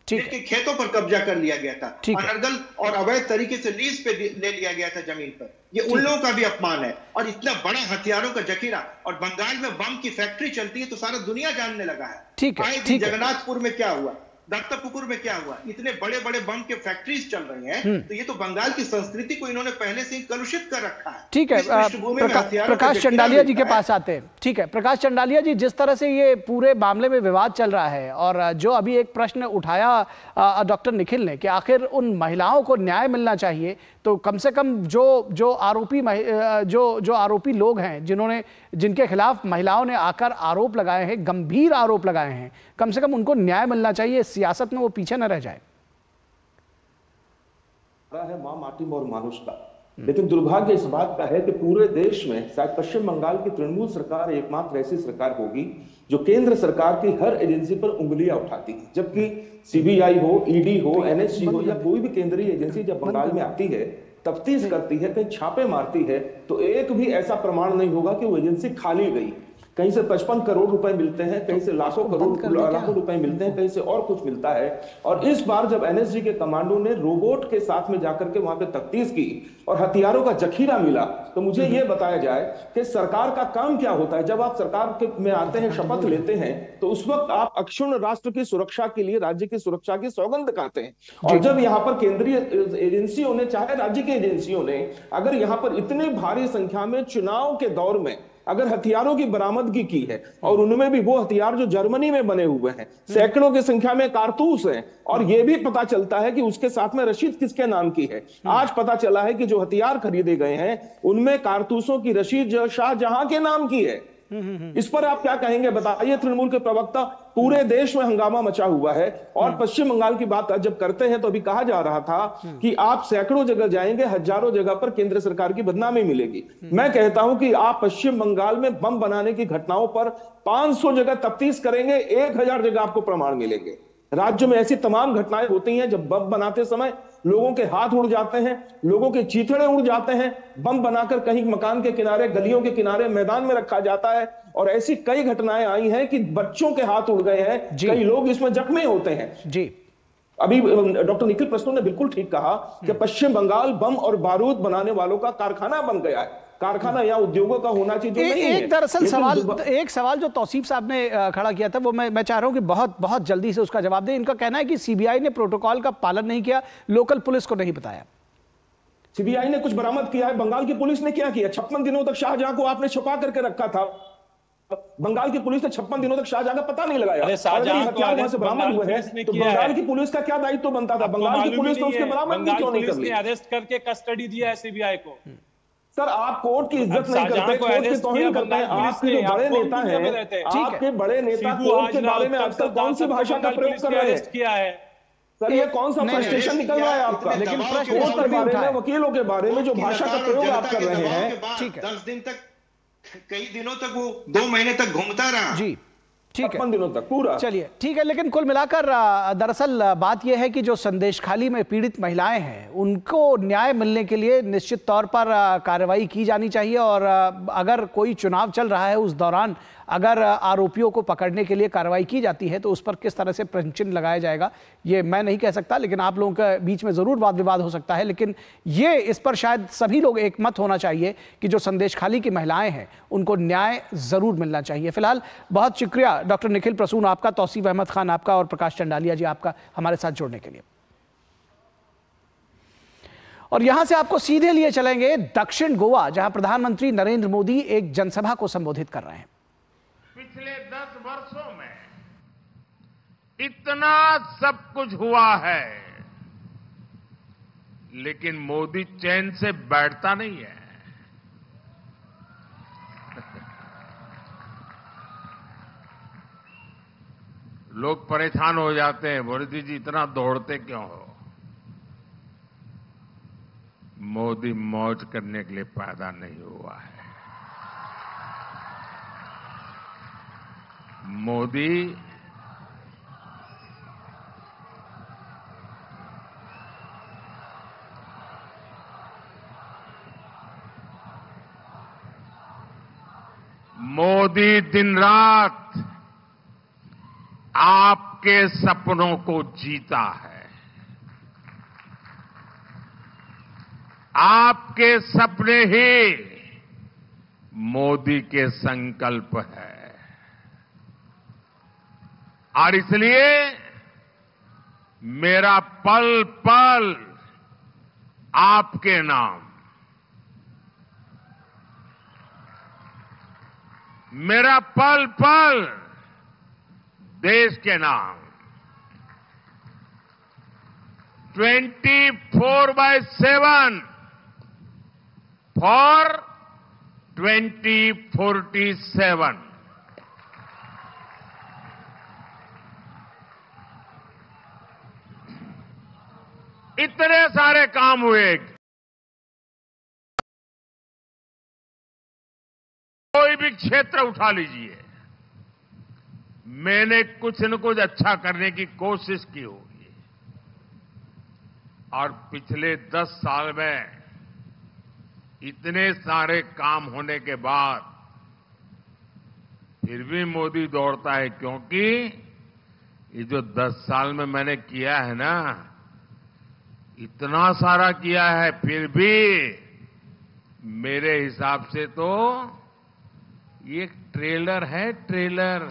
जिनके खेतों पर कब्जा कर लिया गया था, अनर्गल और अवैध तरीके से लीज पे ले लिया गया था जमीन पर, ये उन लोगों का भी अपमान है। और इतना बड़ा हथियारों का जखीरा, और बंगाल में बम की फैक्ट्री चलती है तो सारा दुनिया जानने लगा है। आए दिन जगन्नाथपुर में क्या हुआ, दत्तापुकुर में क्या हुआ, इतने बड़े बड़े बम के फैक्ट्रीज चल रही हैं, तो ये तो बंगाल की संस्कृति को इन्होंने पहले से ही कलुषित कर रखा है। ठीक है, प्रकाश चंडालिया जी के पास आते हैं। ठीक है प्रकाश चंडालिया जी, जिस तरह से ये पूरे मामले में विवाद चल रहा है, और जो अभी एक प्रश्न उठाया डॉक्टर निखिल ने कि आखिर उन महिलाओं को न्याय मिलना चाहिए, तो कम से कम जो आरोपी लोग हैं, जिनके खिलाफ महिलाओं ने आकर आरोप लगाए हैं, गंभीर आरोप लगाए हैं, कम से कम उनको न्याय मिलना चाहिए, सियासत में वो पीछे न रह जाए। है मां माटी और मानुष का, लेकिन दुर्भाग्य इस बात का है कि पूरे देश में शायद पश्चिम बंगाल की तृणमूल सरकार एकमात्र ऐसी सरकार होगी जो केंद्र सरकार की हर एजेंसी पर उंगलियां उठाती है, जबकि सीबीआई हो, ईडी हो, एनएसजी हो या कोई भी केंद्रीय एजेंसी जब बंगाल में आती है, तफ्तीश करती है, कहीं छापे मारती है, तो एक भी ऐसा प्रमाण नहीं होगा कि वो एजेंसी खाली गई। कहीं से 55 करोड़ रुपए मिलते हैं, कहीं से लाखों रुपए मिलते हैं, कहीं से और कुछ मिलता है। और इस बार जब एनएसजी के कमांडो ने रोबोट के साथ में जाकर के वहां पे तफ्तीश की और हथियारों का जखीरा मिला, तो मुझे ये बताया जाए कि सरकार का काम क्या होता है। जब आप सरकार में आते हैं, शपथ लेते हैं, तो उस वक्त आप अक्षुण्ण राष्ट्र की सुरक्षा के लिए, राज्य की सुरक्षा की सौगंध खाते हैं। और जब यहाँ पर केंद्रीय एजेंसियों ने, चाहे राज्य की एजेंसियों ने, अगर यहाँ पर इतनी भारी संख्या में चुनाव के दौर में अगर हथियारों की बरामदगी की है, और उनमें भी वो हथियार जो जर्मनी में बने हुए हैं, सैकड़ों की संख्या में कारतूस हैं, और ये भी पता चलता है कि उसके साथ में रशीद किसके नाम की है। आज पता चला है कि जो हथियार खरीदे गए हैं उनमें कारतूसों की रशीद शाहजहां के नाम की है। इस पर आप क्या कहेंगे, बताइए तृणमूल के प्रवक्ता। पूरे देश में हंगामा मचा हुआ है, और पश्चिम बंगाल की बात जब करते हैं तो अभी कहा जा रहा था कि आप सैकड़ों जगह जाएंगे, हजारों जगह पर केंद्र सरकार की बदनामी मिलेगी। मैं कहता हूं कि आप पश्चिम बंगाल में बम बनाने की घटनाओं पर 500 जगह तफ्तीश करेंगे, 1000 जगह आपको प्रमाण मिलेंगे। राज्य में ऐसी तमाम घटनाएं होती हैं जब बम बनाते समय लोगों के हाथ उड़ जाते हैं, लोगों के चीथड़े उड़ जाते हैं, बम बनाकर कहीं मकान के किनारे, गलियों के किनारे, मैदान में रखा जाता है, और ऐसी कई घटनाएं आई हैं कि बच्चों के हाथ उड़ गए हैं, कई लोग इसमें जख्मी होते हैं। जी, अभी डॉक्टर निखिल प्रस्तुत ने बिल्कुल ठीक कहा कि पश्चिम बंगाल बम और बारूद बनाने वालों का कारखाना बन गया है। कारखाना या उद्योगों का होना चाहिए, जो नहीं है। एक दरअसल सवाल जो तौसीफ साहब ने खड़ा किया था, वो मैं चाह रहा हूं कि बहुत जल्दी से उसका जवाब दें। इनका कहना है कि सीबीआई ने प्रोटोकॉल का पालन नहीं किया, लोकल पुलिस को नहीं बताया। सीबीआई ने कुछ बरामद किया है, बंगाल की पुलिस ने क्या किया? 56 दिनों तक शाहजहां को आपने छुपा करके रखा था। बंगाल की पुलिस ने 56 दिनों तक शाहजहां का पता नहीं लगाया। हथियार वहां से बरामद हुए हैं, तो बंगाल की पुलिस का क्या दायित्व बनता था? बंगाल की पुलिस ने उसके बरामद क्यों नहीं कर ली? अरेस्ट करके कस्टडी दिया है सीबीआई को। सर, आप कोर्ट की इज्जत नहीं करते, कोर्ट की तौहीन करते हैं। आपके जो बड़े नेता हैं, आपके बड़े नेता कोर्ट के बारे में आजकल कौन सी भाषा का प्रयोग कर रहे हैं? सर, ये कौन सा फ्रस्ट्रेशन निकल रहा है आपका? लेकिन कोर्ट के बारे में, वकीलों के बारे में जो भाषा का प्रयोग आप कर रहे हैं, 10 दिन तक, कई दिनों तक, वो 2 महीने तक घूमता रहा। जी, ठीक है, 56 दिनों तक पूरा। चलिए, ठीक है। लेकिन कुल मिलाकर दरअसल बात यह है कि जो संदेशखाली में पीड़ित महिलाएं हैं, उनको न्याय मिलने के लिए निश्चित तौर पर कार्रवाई की जानी चाहिए। और अगर कोई चुनाव चल रहा है, उस दौरान अगर आरोपियों को पकड़ने के लिए कार्रवाई की जाती है, तो उस पर किस तरह से प्रश्न चिन्ह लगाया जाएगा ये मैं नहीं कह सकता, लेकिन आप लोगों के बीच में जरूर वाद विवाद हो सकता है। लेकिन ये इस पर शायद सभी लोग एक मत होना चाहिए कि जो संदेशखाली की महिलाएं हैं, उनको न्याय जरूर मिलना चाहिए। फिलहाल बहुत शुक्रिया डॉक्टर निखिल प्रसून आपका, तौसीफ अहमद खान आपका, और प्रकाश चंडालिया जी आपका हमारे साथ जुड़ने के लिए। और यहां से आपको सीधे लिए चलेंगे दक्षिण गोवा, जहां प्रधानमंत्री नरेंद्र मोदी एक जनसभा को संबोधित कर रहे हैं। पिछले 10 वर्षों में इतना सब कुछ हुआ है, लेकिन मोदी चैन से बैठता नहीं है। लोग परेशान हो जाते हैं, मोदी जी इतना दौड़ते क्यों हो? मोदी मौज करने के लिए पैदा नहीं हुआ है। मोदी दिन रात आपके सपनों को जीता है। आपके सपने ही मोदी के संकल्प है, और इसलिए मेरा पल पल आपके नाम, मेरा पल पल देश के नाम, 24/7 फॉर 2047। इतने सारे काम हुए, कोई भी क्षेत्र उठा लीजिए, मैंने कुछ न कुछ अच्छा करने की कोशिश की होगी। और पिछले 10 साल में इतने सारे काम होने के बाद फिर भी मोदी दौड़ता है, क्योंकि ये जो 10 साल में मैंने किया है ना, इतना सारा किया है, फिर भी मेरे हिसाब से तो ये ट्रेलर है, ट्रेलर।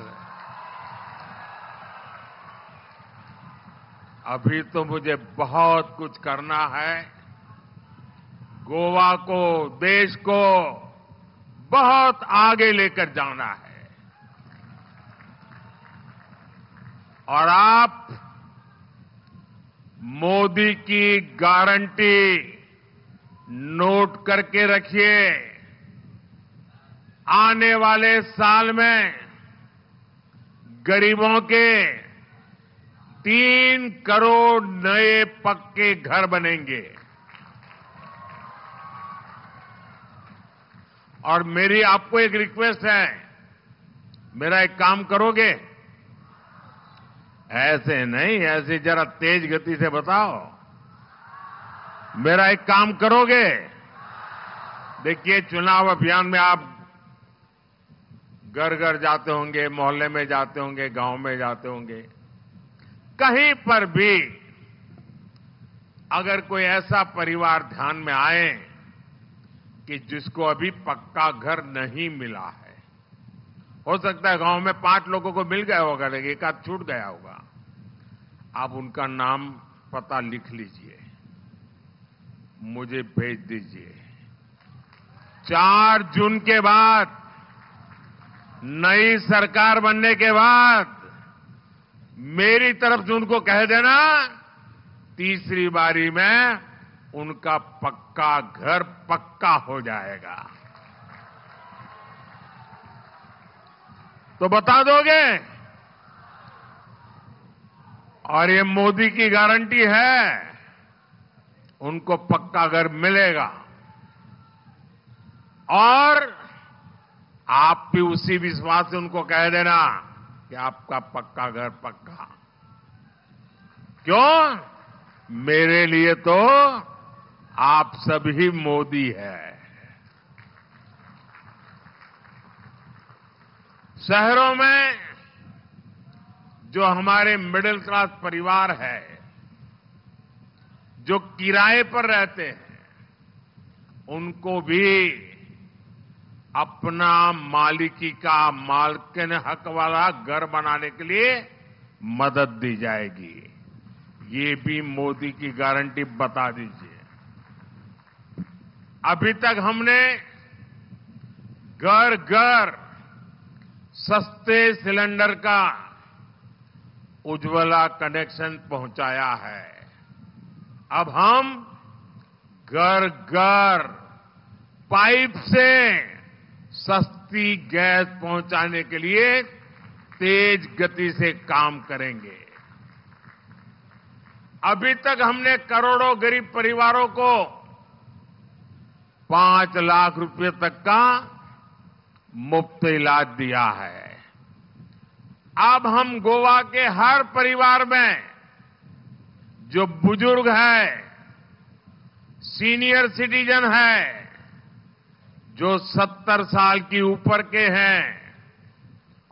अभी तो मुझे बहुत कुछ करना है, गोवा को, देश को बहुत आगे लेकर जाना है। और आप मोदी की गारंटी नोट करके रखिए, आने वाले साल में गरीबों के 3 करोड़ नए पक्के घर बनेंगे। और मेरी आपको एक रिक्वेस्ट है, मेरा एक काम करोगे? ऐसे नहीं, ऐसे जरा तेज गति से बताओ। मेरा एक काम करोगे? देखिए, चुनाव अभियान में आप घर घर जाते होंगे, मोहल्ले में जाते होंगे, गांव में जाते होंगे, कहीं पर भी अगर कोई ऐसा परिवार ध्यान में आए कि जिसको अभी पक्का घर नहीं मिला है, हो सकता है गांव में 5 लोगों को मिल गया होगा, लेकिन एक आध छूट गया होगा। आप उनका नाम पता लिख लीजिए, मुझे भेज दीजिए। 4 जून के बाद, नई सरकार बनने के बाद मेरी तरफ से उनको कह देना, तीसरी बारी में उनका पक्का घर पक्का हो जाएगा। तो बता दोगे? और ये मोदी की गारंटी है, उनको पक्का घर मिलेगा। और आप भी उसी विश्वास से उनको कह देना कि आपका पक्का घर पक्का। क्यों? मेरे लिए तो आप सभी मोदी है। शहरों में जो हमारे मिडिल क्लास परिवार है, जो किराए पर रहते हैं, उनको भी अपना मालिकी का मालकिन हक वाला घर बनाने के लिए मदद दी जाएगी। ये भी मोदी की गारंटी बता दीजिए। अभी तक हमने घर घर सस्ते सिलेंडर का उज्ज्वला कनेक्शन पहुंचाया है। अब हम घर घर पाइप से सस्ती गैस पहुंचाने के लिए तेज गति से काम करेंगे। अभी तक हमने करोड़ों गरीब परिवारों को 5 लाख रुपए तक का मुफ्त इलाज दिया है। अब हम गोवा के हर परिवार में जो बुजुर्ग है, सीनियर सिटीजन है, जो 70 साल की ऊपर के हैं,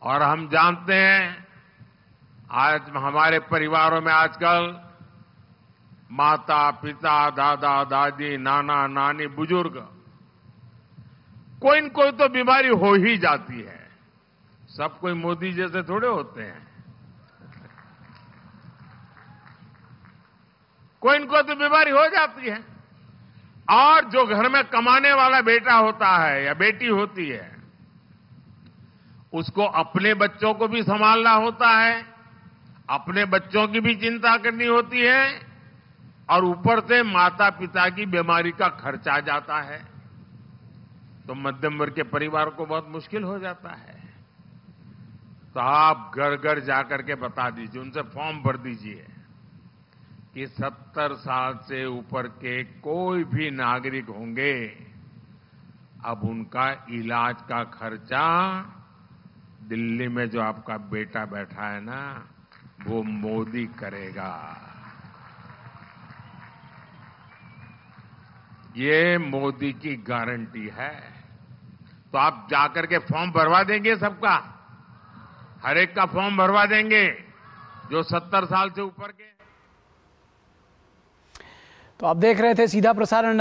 और हम जानते हैं आज हमारे परिवारों में आजकल माता पिता, दादा दादी, नाना नानी, बुजुर्ग, कोई न कोई तो बीमारी हो ही जाती है। सब कोई मोदी जैसे थोड़े होते हैं। कोई न कोई तो बीमारी हो जाती है। और जो घर में कमाने वाला बेटा होता है या बेटी होती है, उसको अपने बच्चों को भी संभालना होता है, अपने बच्चों की भी चिंता करनी होती है, और ऊपर से माता पिता की बीमारी का खर्च आ जाता है। तो मध्यम वर्ग के परिवार को बहुत मुश्किल हो जाता है। तो आप घर घर जाकर के बता दीजिए, उनसे फॉर्म भर दीजिए कि 70 साल से ऊपर के कोई भी नागरिक होंगे, अब उनका इलाज का खर्चा दिल्ली में जो आपका बेटा बैठा है ना, वो मोदी करेगा। ये मोदी की गारंटी है। तो आप जाकर के फॉर्म भरवा देंगे सबका, हर एक का फॉर्म भरवा देंगे जो 70 साल से ऊपर के। तो आप देख रहे थे सीधा प्रसारण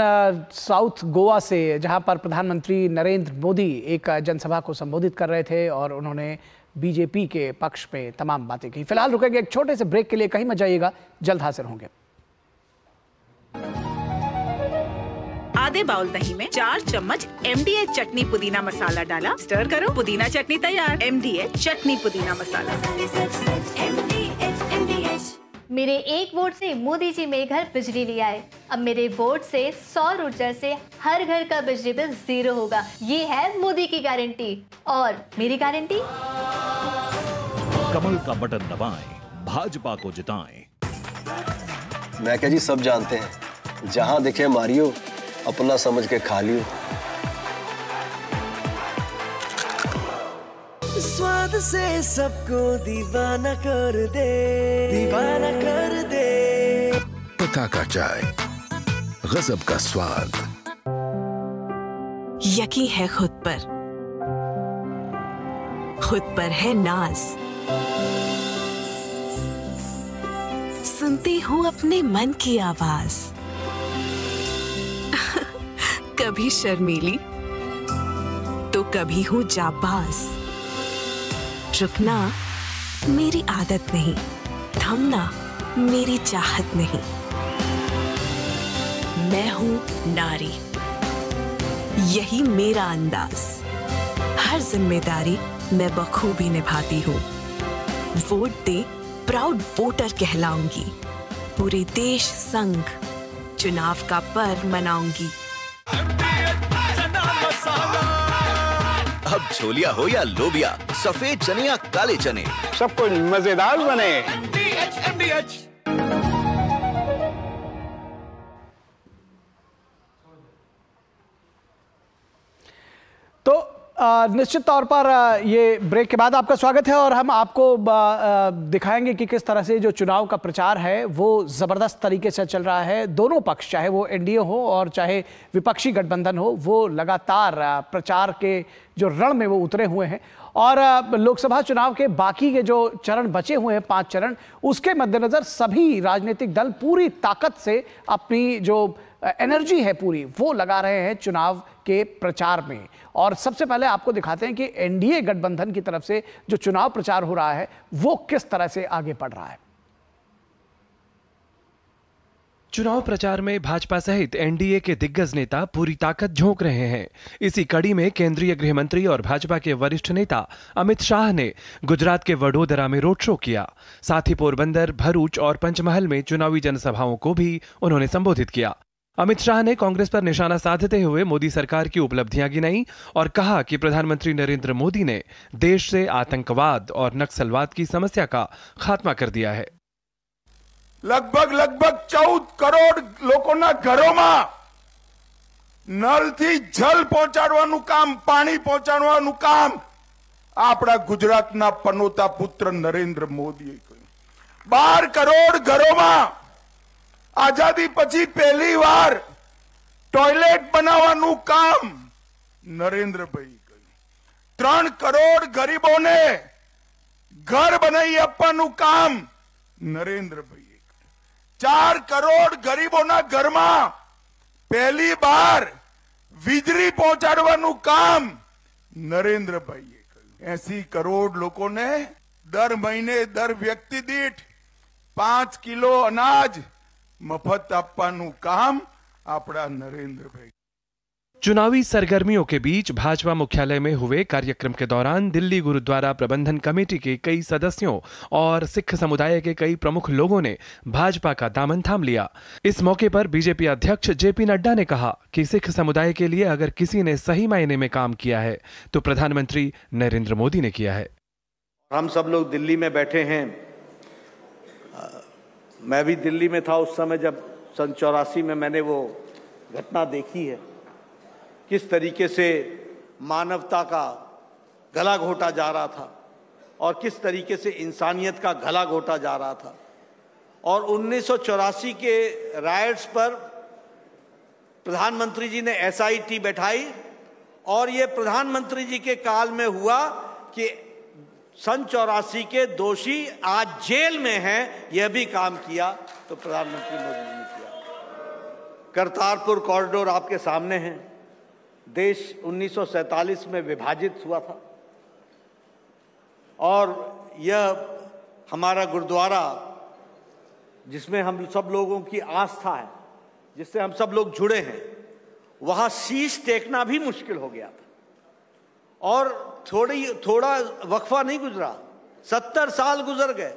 साउथ गोवा से, जहां पर प्रधानमंत्री नरेंद्र मोदी एक जनसभा को संबोधित कर रहे थे और उन्होंने बीजेपी के पक्ष में तमाम बातें की। फिलहाल रुकेंगे एक छोटे से ब्रेक के लिए, कहीं मत जाइएगा, जल्द हाजिर होंगे। आधे बाउल दही में 4 चम्मच MDH चटनी पुदीना मसाला डाला, स्टर करो, पुदीना चटनी तैयार। MDH चटनी पुदीना मसाला। मेरे एक वोट से मोदी जी मेरे घर बिजली ले आए। अब मेरे वोट से सौर ऊर्जा से हर घर का बिजली बिल 0 होगा। ये है मोदी की गारंटी। और मेरी गारंटी, कमल का बटन दबाएं, भाजपा को जिताएं। मैं क्या जी, सब जानते हैं, जहां दिखे मारियो, अपना समझ के खा लियो। स्वाद से सबको दीवाना कर दे, दीवाना कर दे। पता का चाय, गजब का स्वाद। यकीन है खुद पर है नाज। सुनती हूँ अपने मन की आवाज। कभी शर्मीली तो कभी हूँ जाबाज। रुकना मेरी आदत नहीं, थमना मेरी चाहत नहीं। मैं हूँ नारी, यही मेरा अंदाज। हर जिम्मेदारी मैं बखूबी निभाती हूँ। वोट दे, प्राउड वोटर कहलाऊंगी। पूरे देश संग चुनाव का पर्व मनाऊंगी। अब छोलिया हो या लोबिया, सफेद चने या काले चने, सब कुछ मजेदार बने। तो निश्चित तौर पर ये ब्रेक के बाद आपका स्वागत है और हम आपको दिखाएंगे कि किस तरह से जो चुनाव का प्रचार है वो ज़बरदस्त तरीके से चल रहा है। दोनों पक्ष, चाहे वो एनडीए हो और चाहे विपक्षी गठबंधन हो, वो लगातार प्रचार के जो रण में वो उतरे हुए हैं। और लोकसभा चुनाव के बाकी के जो चरण बचे हुए हैं, 5 चरण, उसके मद्देनज़र सभी राजनीतिक दल पूरी ताकत से अपनी जो एनर्जी है पूरी वो लगा रहे हैं चुनाव के प्रचार में। और सबसे पहले आपको दिखाते हैं कि एनडीए गठबंधन की तरफ से जो चुनाव प्रचार हो रहा है वो किस तरह से आगे बढ़ रहा है। चुनाव प्रचार में भाजपा सहित एनडीए के दिग्गज नेता पूरी ताकत झोंक रहे हैं। इसी कड़ी में केंद्रीय गृह मंत्री और भाजपा के वरिष्ठ नेता अमित शाह ने गुजरात के वडोदरा में रोड शो किया। साथ ही पोरबंदर, भरूच और पंचमहल में चुनावी जनसभाओं को भी उन्होंने संबोधित किया। अमित शाह ने कांग्रेस पर निशाना साधते हुए मोदी सरकार की उपलब्धियां गिनाई और कहा कि प्रधानमंत्री नरेंद्र मोदी ने देश से आतंकवाद और नक्सलवाद की समस्या का खात्मा कर दिया है। લગભગ 14 કરોડ લોકોના ઘરોમાં નળથી જલ પહોંચાડવાનું કામ, પાણી પહોંચાડવાનું કામ આપણા ગુજરાતના પનોતા પુત્ર નરેન્દ્ર મોદીએ કર્યું। 12 કરોડ ઘરોમાં આઝાદી પછી પહેલી વાર ટોયલેટ બનાવવાનું કામ નરેન્દ્રભાઈ કર્યું। 3 કરોડ ગરીબોને ઘર બનાવી આપવાનું કામ નરેન્દ્રભાઈ। 4 કરોડ ગરીબોના ઘરમાં પહેલી વાર વીજળી પહોંચાડવાનું કામ નરેન્દ્રભાઈએ કર્યું। 80 કરોડ લોકોને દર મહિને દર વ્યક્તિ દીઠ 5 કિલો અનાજ મફત આપવાનું કામ આપણા નરેન્દ્રભાઈ। चुनावी सरगर्मियों के बीच भाजपा मुख्यालय में हुए कार्यक्रम के दौरान दिल्ली गुरुद्वारा प्रबंधन कमेटी के कई सदस्यों और सिख समुदाय के कई प्रमुख लोगों ने भाजपा का दामन थाम लिया। इस मौके पर बीजेपी अध्यक्ष जेपी नड्डा ने कहा कि सिख समुदाय के लिए अगर किसी ने सही मायने में काम किया है तो प्रधानमंत्री नरेंद्र मोदी ने किया है। हम सब लोग दिल्ली में बैठे हैं। मैं भी दिल्ली में था उस समय जब सन 84 में मैंने वो घटना देखी है, किस तरीके से मानवता का गला घोटा जा रहा था और किस तरीके से इंसानियत का गला घोटा जा रहा था। और 1984 के रायट्स पर प्रधानमंत्री जी ने एसआईटी बैठाई और ये प्रधानमंत्री जी के काल में हुआ कि सन 84 के दोषी आज जेल में हैं। यह भी काम किया तो प्रधानमंत्री मोदी जी ने किया। करतारपुर कॉरिडोर आपके सामने है। देश 1947 में विभाजित हुआ था और यह हमारा गुरुद्वारा जिसमें हम सब लोगों की आस्था है, जिससे हम सब लोग जुड़े हैं, वहां शीश टेकना भी मुश्किल हो गया था और थोड़ा वक्फा नहीं गुजरा, 70 साल गुजर गए,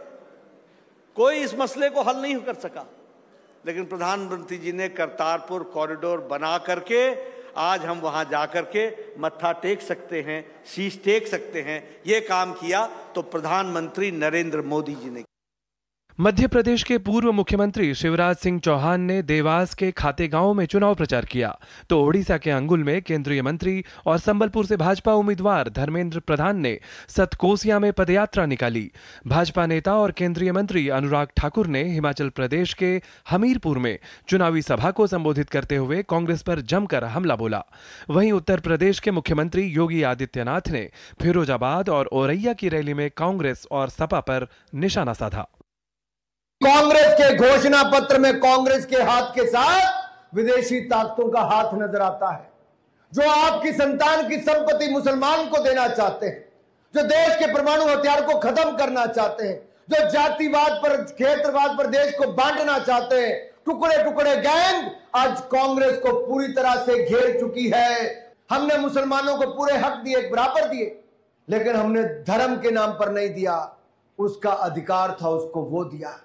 कोई इस मसले को हल नहीं कर सका। लेकिन प्रधानमंत्री जी ने करतारपुर कॉरिडोर बना करके आज हम वहां जाकर के मत्था टेक सकते हैं, शीश टेक सकते हैं। ये काम किया तो प्रधानमंत्री नरेंद्र मोदी जी ने। मध्य प्रदेश के पूर्व मुख्यमंत्री शिवराज सिंह चौहान ने देवास के खातेगांव में चुनाव प्रचार किया तो ओडिशा के अंगुल में केंद्रीय मंत्री और संबलपुर से भाजपा उम्मीदवार धर्मेंद्र प्रधान ने सतकोसिया में पदयात्रा निकाली। भाजपा नेता और केंद्रीय मंत्री अनुराग ठाकुर ने हिमाचल प्रदेश के हमीरपुर में चुनावी सभा को संबोधित करते हुए कांग्रेस पर जमकर हमला बोला। वहीं उत्तर प्रदेश के मुख्यमंत्री योगी आदित्यनाथ ने फिरोजाबाद और औरैया की रैली में कांग्रेस और सपा पर निशाना साधा। कांग्रेस के घोषणा पत्र में कांग्रेस के हाथ के साथ विदेशी ताकतों का हाथ नजर आता है। जो आपकी संतान की संपत्ति मुसलमान को देना चाहते हैं, जो देश के परमाणु हथियार को खत्म करना चाहते हैं, जो जातिवाद पर, क्षेत्रवाद पर देश को बांटना चाहते हैं, टुकड़े टुकड़े गैंग आज कांग्रेस को पूरी तरह से घेर चुकी है। हमने मुसलमानों को पूरे हक दिए, बराबर दिए, लेकिन हमने धर्म के नाम पर नहीं दिया, उसका अधिकार था उसको वो दिया।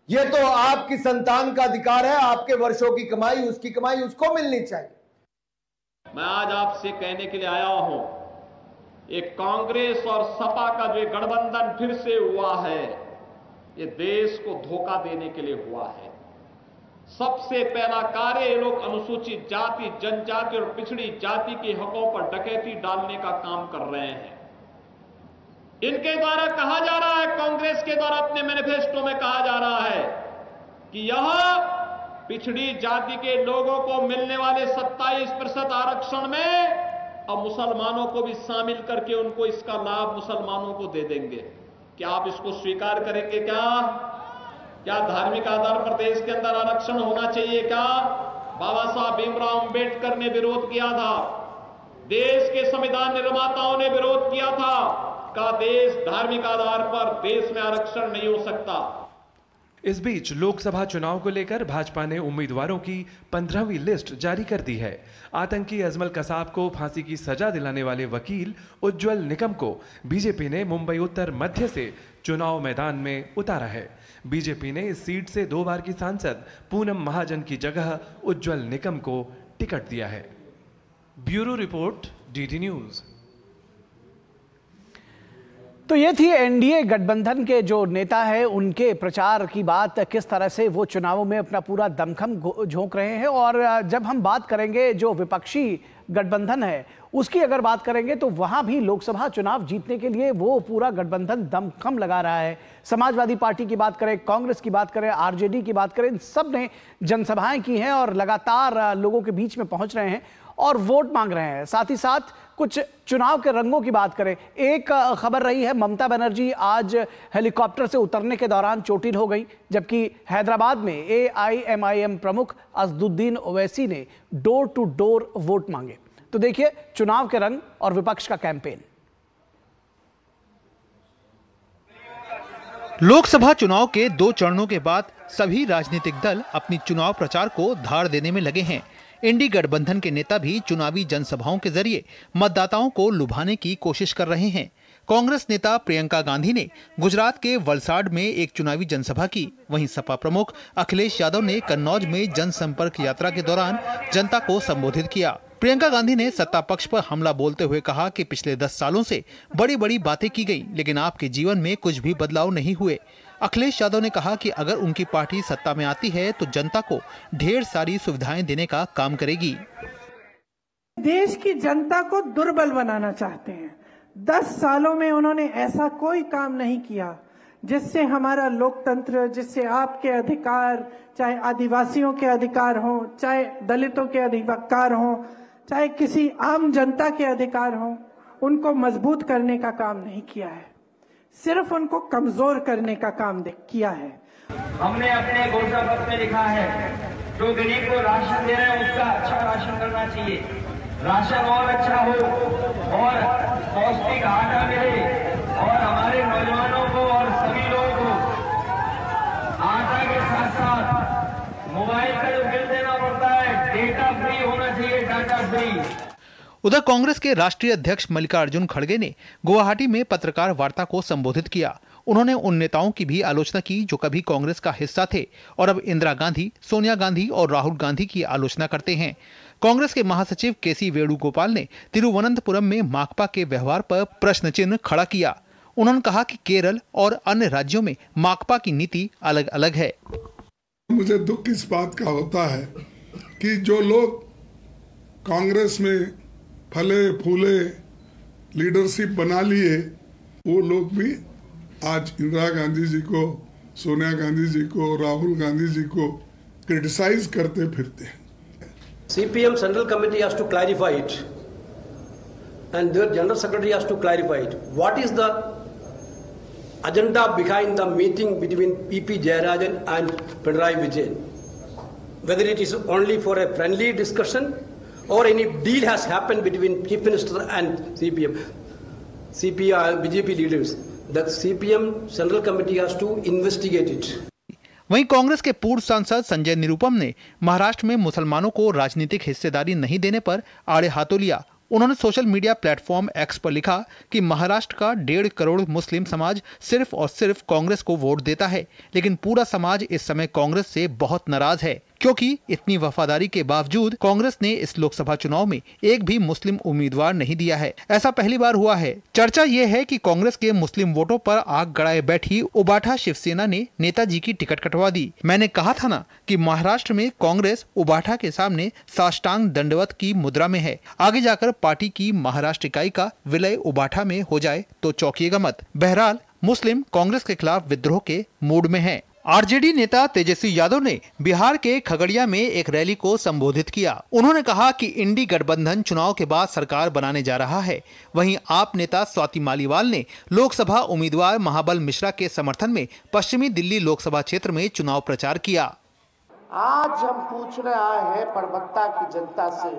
ये तो आपकी संतान का अधिकार है, आपके वर्षों की कमाई, उसकी कमाई उसको मिलनी चाहिए। मैं आज आपसे कहने के लिए आया हूं, एक कांग्रेस और सपा का जो गठबंधन फिर से हुआ है, ये देश को धोखा देने के लिए हुआ है। सबसे पहला कार्य ये लोग अनुसूचित जाति, जनजाति और पिछड़ी जाति के हकों पर डकैती डालने का काम कर रहे हैं। इनके द्वारा कहा जा रहा है, कांग्रेस के द्वारा अपने मैनिफेस्टो में कहा जा रहा है कि यह पिछड़ी जाति के लोगों को मिलने वाले 27% आरक्षण में अब मुसलमानों को भी शामिल करके उनको इसका लाभ मुसलमानों को दे देंगे। क्या आप इसको स्वीकार करेंगे? क्या धार्मिक आधार पर देश के अंदर आरक्षण होना चाहिए? क्या बाबा साहब भीमराव अंबेडकर ने विरोध किया था, देश के संविधान निर्माताओं ने विरोध किया था, का देश धार्मिक आधार पर देश में आरक्षण नहीं हो सकता। इस बीच लोकसभा चुनाव को लेकर भाजपा ने उम्मीदवारों की 15वीं लिस्ट जारी कर दी है। आतंकी अजमल कसाब को फांसी की सजा दिलाने वाले वकील उज्जवल निकम को बीजेपी ने मुंबई उत्तर मध्य से चुनाव मैदान में उतारा है। बीजेपी ने इस सीट से 2 बार की सांसद पूनम महाजन की जगह उज्जवल निकम को टिकट दिया है। Bureau report, DD news. तो ये थी एनडीए गठबंधन के जो नेता है उनके प्रचार की बात, किस तरह से वो चुनावों में अपना पूरा दमखम झोंक रहे हैं। और जब हम बात करेंगे जो विपक्षी गठबंधन है उसकी अगर बात करेंगे तो वहां भी लोकसभा चुनाव जीतने के लिए वो पूरा गठबंधन दमखम लगा रहा है। समाजवादी पार्टी की बात करें, कांग्रेस की बात करें, आरजेडी की बात करें, इन सब ने जनसभाएं की हैं और लगातार लोगों के बीच में पहुंच रहे हैं और वोट मांग रहे हैं। साथ ही साथ कुछ चुनाव के रंगों की बात करें, एक खबर रही है ममता बनर्जी आज हेलीकॉप्टर से उतरने के दौरान चोटिल हो गई, जबकि हैदराबाद में एआईएमआईएम प्रमुख असदुद्दीन ओवैसी ने डोर टू डोर वोट मांगे। तो देखिए चुनाव के रंग और विपक्ष का कैंपेन। लोकसभा चुनाव के 2 चरणों के बाद सभी राजनीतिक दल अपनी चुनाव प्रचार को धार देने में लगे हैं। इंडी गठबंधन के नेता भी चुनावी जनसभाओं के जरिए मतदाताओं को लुभाने की कोशिश कर रहे हैं। कांग्रेस नेता प्रियंका गांधी ने गुजरात के वलसाड में एक चुनावी जनसभा की। वहीं सपा प्रमुख अखिलेश यादव ने कन्नौज में जनसंपर्क यात्रा के दौरान जनता को संबोधित किया। प्रियंका गांधी ने सत्ता पक्ष पर हमला बोलते हुए कहा कि पिछले 10 सालों से बड़ी बड़ी बातें की गई, लेकिन आपके जीवन में कुछ भी बदलाव नहीं हुए। अखिलेश यादव ने कहा कि अगर उनकी पार्टी सत्ता में आती है तो जनता को ढेर सारी सुविधाएं देने का काम करेगी। देश की जनता को दुर्बल बनाना चाहते हैं। 10 सालों में उन्होंने ऐसा कोई काम नहीं किया जिससे हमारा लोकतंत्र, जिससे आपके अधिकार, चाहे आदिवासियों के अधिकार हो, चाहे दलितों के अधिकार हो, चाहे किसी आम जनता के अधिकार हो, उनको मजबूत करने का काम नहीं किया है, सिर्फ उनको कमजोर करने का काम किया है। हमने अपने घोषणा पत्र में लिखा है जो गरीब को राशन दे रहे हैं उसका अच्छा राशन करना चाहिए, राशन और अच्छा हो और पौष्टिक आटा मिले और हमारे नौजवानों को और सभी लोगों को आटा के साथ साथ मोबाइल का जो बिल देना पड़ता है डेटा फ्री होना चाहिए, डाटा फ्री। उधर कांग्रेस के राष्ट्रीय अध्यक्ष मल्लिकार्जुन खड़गे ने गुवाहाटी में पत्रकार वार्ता को संबोधित किया। उन्होंने उन नेताओं की भी आलोचना की जो कभी कांग्रेस का हिस्सा थे और अब इंदिरा गांधी, सोनिया गांधी और राहुल गांधी की आलोचना करते हैं। कांग्रेस के महासचिव केसी वेणुगोपाल ने तिरुवनंतपुरम में माकपा के व्यवहार पर प्रश्न चिन्ह खड़ा किया। उन्होंने कहा कि केरल और अन्य राज्यों में माकपा की नीति अलग अलग है। मुझे दुख इस बात का होता है कि जो लोग कांग्रेस में फले फूले लीडरशिप बना लिए वो लोग भी आज इंदिरा गांधी जी को, सोनिया गांधी जी को, राहुल गांधी जी को क्रिटिसाइज करते फिरते हैं। CPM Central Committee has to clarify it and their General Secretary has to clarify it. What is the agenda behind the meeting between PP Jayarajan and Pinarayi Vijayan? Whether it is only for a friendly discussion or any deal has happened between Chief Minister and CPM, BJP leaders, the CPM Central Committee has to investigate it. वहीं कांग्रेस के पूर्व सांसद संजय निरुपम ने महाराष्ट्र में मुसलमानों को राजनीतिक हिस्सेदारी नहीं देने पर आड़े हाथों लिया। उन्होंने सोशल मीडिया प्लेटफॉर्म एक्स पर लिखा कि महाराष्ट्र का 1.5 करोड़ मुस्लिम समाज सिर्फ और सिर्फ कांग्रेस को वोट देता है, लेकिन पूरा समाज इस समय कांग्रेस से बहुत नाराज है, क्योंकि इतनी वफादारी के बावजूद कांग्रेस ने इस लोकसभा चुनाव में एक भी मुस्लिम उम्मीदवार नहीं दिया है। ऐसा पहली बार हुआ है। चर्चा ये है कि कांग्रेस के मुस्लिम वोटों पर आग गड़ाए बैठी उबाठा शिवसेना ने नेताजी की टिकट कटवा दी। मैंने कहा था ना कि महाराष्ट्र में कांग्रेस उबाठा के सामने साष्टांग दंडवत की मुद्रा में है। आगे जाकर पार्टी की महाराष्ट्र इकाई का विलय उबाठा में हो जाए तो चौंकिएगा मत। बहरहाल मुस्लिम कांग्रेस के खिलाफ विद्रोह के मूड में हैं। आरजेडी नेता तेजस्वी यादव ने बिहार के खगड़िया में एक रैली को संबोधित किया। उन्होंने कहा कि इंडी गठबंधन चुनाव के बाद सरकार बनाने जा रहा है। वहीं आप नेता स्वाति मालीवाल ने लोकसभा उम्मीदवार महाबल मिश्रा के समर्थन में पश्चिमी दिल्ली लोकसभा क्षेत्र में चुनाव प्रचार किया। आज हम पूछने आए हैं परबत्ता की जनता से,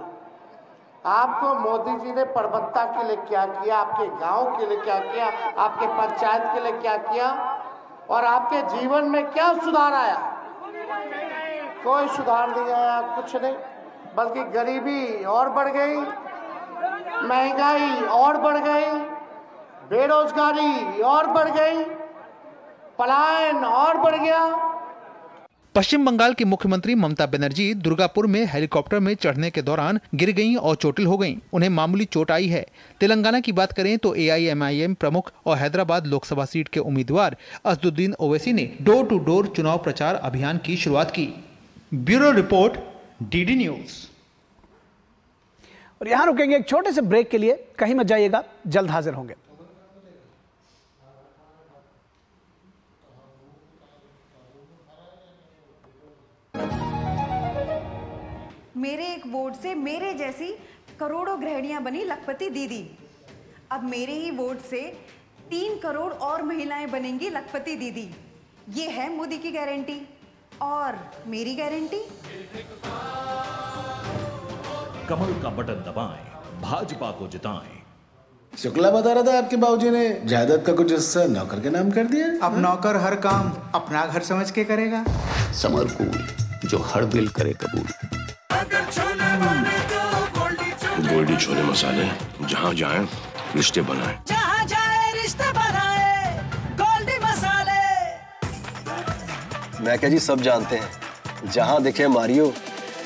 आपको मोदी जी ने परबत्ता के लिए क्या किया, आपके गांव के लिए क्या किया, आपके पंचायत के लिए क्या किया और आपके जीवन में क्या सुधार आया? कोई सुधार नहीं आया, कुछ नहीं, बल्कि गरीबी और बढ़ गई, महंगाई और बढ़ गई, बेरोजगारी और बढ़ गई, पलायन और बढ़ गया। पश्चिम बंगाल की मुख्यमंत्री ममता बनर्जी दुर्गापुर में हेलीकॉप्टर में चढ़ने के दौरान गिर गईं और चोटिल हो गईं। उन्हें मामूली चोट आई है। तेलंगाना की बात करें तो AIMIM प्रमुख और हैदराबाद लोकसभा सीट के उम्मीदवार असदुद्दीन ओवैसी ने डोर टू डोर चुनाव प्रचार अभियान की शुरुआत की। Bureau report, DD news. और यहाँ रुकेंगे एक छोटे से ब्रेक के लिए, कहीं मत जाइएगा, जल्द हाजिर होंगे। मेरे एक वोट से मेरे जैसी करोड़ों गृहिणियां बनी लखपति दीदी। अब मेरे ही वोट से 3 करोड़ और महिलाएं बनेंगी लखपति दीदी। ये है मोदी की गारंटी और मेरी गारंटी। कमल का बटन दबाएं, भाजपा को जिताएं। शुक्ला बता रहा था आपके बाबूजी ने जायदाद का कुछ हिस्सा नौकर के नाम कर दिया। अब नौकर हर काम अपना घर समझ के करेगा। समरकूल जो हर दिल करे कबूल। गोल्डी छोले मसाले, जहाँ जाए रिश्ते बनाए, जहाँ जाए रिश्ते बनाए, गोल्डी मसाले। मैं क्या जी सब जानते हैं, जहाँ दिखे मारियो,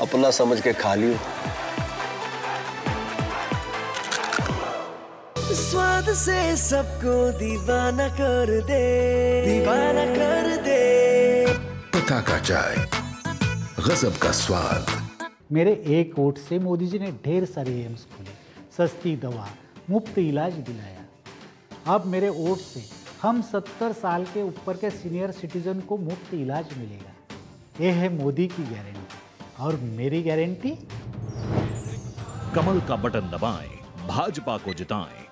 अपना समझ के खा लियो। स्वाद से सबको दीवाना कर दे, दीवाना कर दे। पता का चाय, गजब का स्वाद। मेरे एक वोट से मोदी जी ने ढेर सारे एम्स खोले, सस्ती दवा, मुफ्त इलाज दिलाया। अब मेरे वोट से हम 70 साल के ऊपर के सीनियर सिटीजन को मुफ्त इलाज मिलेगा। ये है मोदी की गारंटी और मेरी गारंटी। कमल का बटन दबाएं, भाजपा को जिताएं।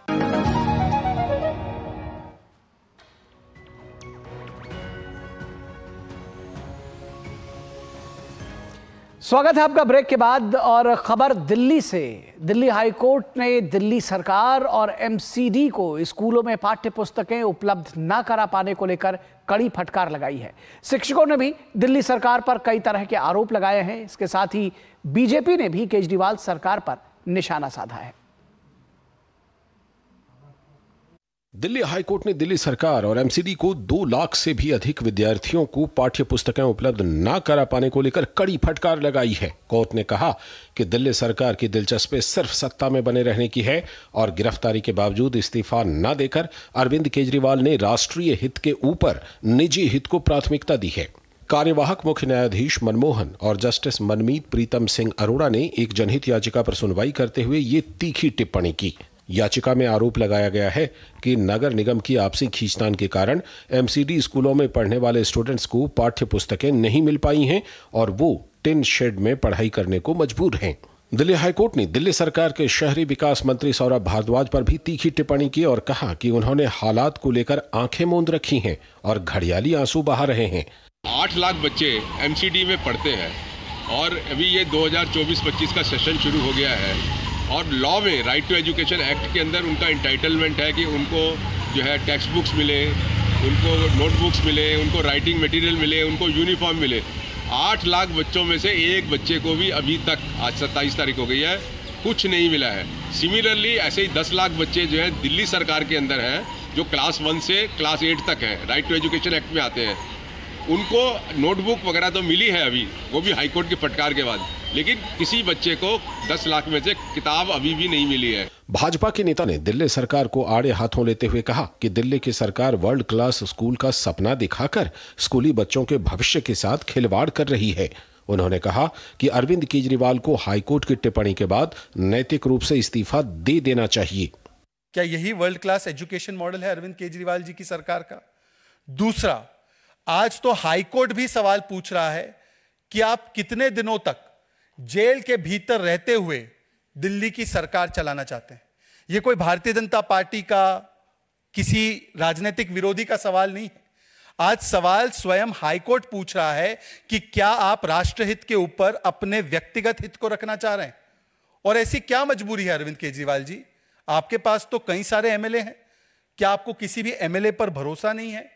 स्वागत है आपका ब्रेक के बाद। और खबर दिल्ली से। दिल्ली हाई कोर्ट ने दिल्ली सरकार और MCD को स्कूलों में पाठ्य पुस्तकें उपलब्ध न करा पाने को लेकर कड़ी फटकार लगाई है। शिक्षकों ने भी दिल्ली सरकार पर कई तरह के आरोप लगाए हैं। इसके साथ ही बीजेपी ने भी केजरीवाल सरकार पर निशाना साधा है। दिल्ली हाईकोर्ट ने दिल्ली सरकार और MCD को 2 लाख से भी अधिक विद्यार्थियों को पाठ्य पुस्तकें उपलब्ध न करा पाने को लेकर कड़ी फटकार लगाई है। कोर्ट ने कहा कि दिल्ली सरकार की दिलचस्पी सिर्फ सत्ता में बने रहने की है और गिरफ्तारी के बावजूद इस्तीफा न देकर अरविंद केजरीवाल ने राष्ट्रीय हित के ऊपर निजी हित को प्राथमिकता दी है। कार्यवाहक मुख्य न्यायाधीश मनमोहन और जस्टिस मनमीत प्रीतम सिंह अरोड़ा ने एक जनहित याचिका पर सुनवाई करते हुए ये तीखी टिप्पणी की। याचिका में आरोप लगाया गया है कि नगर निगम की आपसी खींचतान के कारण MCD स्कूलों में पढ़ने वाले स्टूडेंट्स को पाठ्य पुस्तकें नहीं मिल पाई हैं और वो टिन शेड में पढ़ाई करने को मजबूर हैं। दिल्ली हाईकोर्ट ने दिल्ली सरकार के शहरी विकास मंत्री सौरभ भारद्वाज पर भी तीखी टिप्पणी की और कहा कि उन्होंने हालात को लेकर आंखें मूंद रखी हैं और घड़ियाली आंसू बहा रहे हैं। 8 लाख बच्चे MCD में पढ़ते हैं और अभी ये 2024-25 का सेशन शुरू हो गया है और लॉ में राइट टू एजुकेशन एक्ट के अंदर उनका इंटाइटलमेंट है कि उनको जो है टेक्स्ट बुक्स मिले, उनको नोटबुक्स मिले, उनको राइटिंग मटेरियल मिले, उनको यूनिफॉर्म मिले। 8 लाख बच्चों में से एक बच्चे को भी अभी तक, आज 27 तारीख हो गई है, कुछ नहीं मिला है। सिमिलरली ऐसे ही 10 लाख बच्चे जो हैं दिल्ली सरकार के अंदर हैं, जो क्लास 1 से क्लास 8 तक हैं, राइट टू एजुकेशन एक्ट में आते हैं। उनको नोटबुक वगैरह तो मिली है अभी, वो भी हाईकोर्ट की फटकार के बाद, लेकिन किसी बच्चे को 10 लाख में से किताब अभी भी नहीं मिली है। भाजपा के नेता ने दिल्ली सरकार को आड़े हाथों लेते हुए कहा कि दिल्ली की सरकार वर्ल्ड क्लास स्कूल का सपना दिखाकर स्कूली बच्चों के भविष्य के साथ खिलवाड़ कर रही है। उन्होंने कहा कि अरविंद केजरीवाल को हाईकोर्ट की टिप्पणी के बाद नैतिक रूप से इस्तीफा दे देना चाहिए। क्या यही वर्ल्ड क्लास एजुकेशन मॉडल है अरविंद केजरीवाल जी की सरकार का? दूसरा, आज तो हाईकोर्ट भी सवाल पूछ रहा है कि आप कितने दिनों तक जेल के भीतर रहते हुए दिल्ली की सरकार चलाना चाहते हैं। यह कोई भारतीय जनता पार्टी का, किसी राजनीतिक विरोधी का सवाल नहीं है। आज सवाल स्वयं हाईकोर्ट पूछ रहा है कि क्या आप राष्ट्रहित के ऊपर अपने व्यक्तिगत हित को रखना चाह रहे हैं? और ऐसी क्या मजबूरी है अरविंद केजरीवाल जी? आपके पास तो कई सारे एमएलए हैं, क्या आपको किसी भी एमएलए पर भरोसा नहीं है?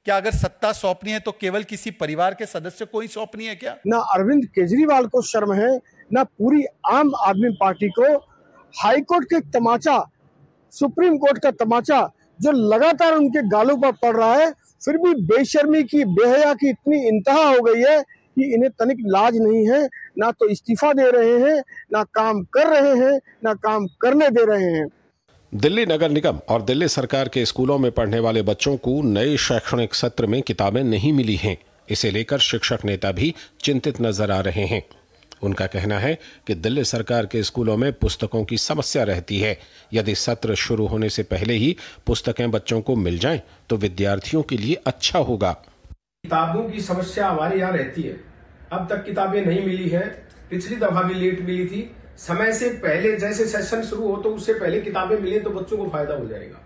क्या अगर सत्ता सौंपनी है तो केवल किसी परिवार के सदस्य को ही सौंपनी है क्या? ना अरविंद केजरीवाल को शर्म है, ना पूरी आम आदमी पार्टी को। हाईकोर्ट के तमाचा, सुप्रीम कोर्ट का तमाचा जो लगातार उनके गालों पर पड़ रहा है, फिर भी बेशर्मी की, बेहया की इतनी इंतहा हो गई है कि इन्हें तनिक लाज नहीं है। ना तो इस्तीफा दे रहे हैं, ना काम कर रहे हैं, ना काम करने दे रहे हैं। दिल्ली नगर निगम और दिल्ली सरकार के स्कूलों में पढ़ने वाले बच्चों को नए शैक्षणिक सत्र में किताबें नहीं मिली हैं। इसे लेकर शिक्षक नेता भी चिंतित नजर आ रहे हैं। उनका कहना है कि दिल्ली सरकार के स्कूलों में पुस्तकों की समस्या रहती है। यदि सत्र शुरू होने से पहले ही पुस्तकें बच्चों को मिल जाएं, तो विद्यार्थियों के लिए अच्छा होगा। किताबों की समस्या हमारे यहाँ रहती है। अब तक किताबें नहीं मिली है, पिछली दफा भी लेट मिली थी। समय से पहले, जैसे सेशन शुरू हो तो उससे पहले किताबें मिले तो बच्चों को फायदा हो जाएगा।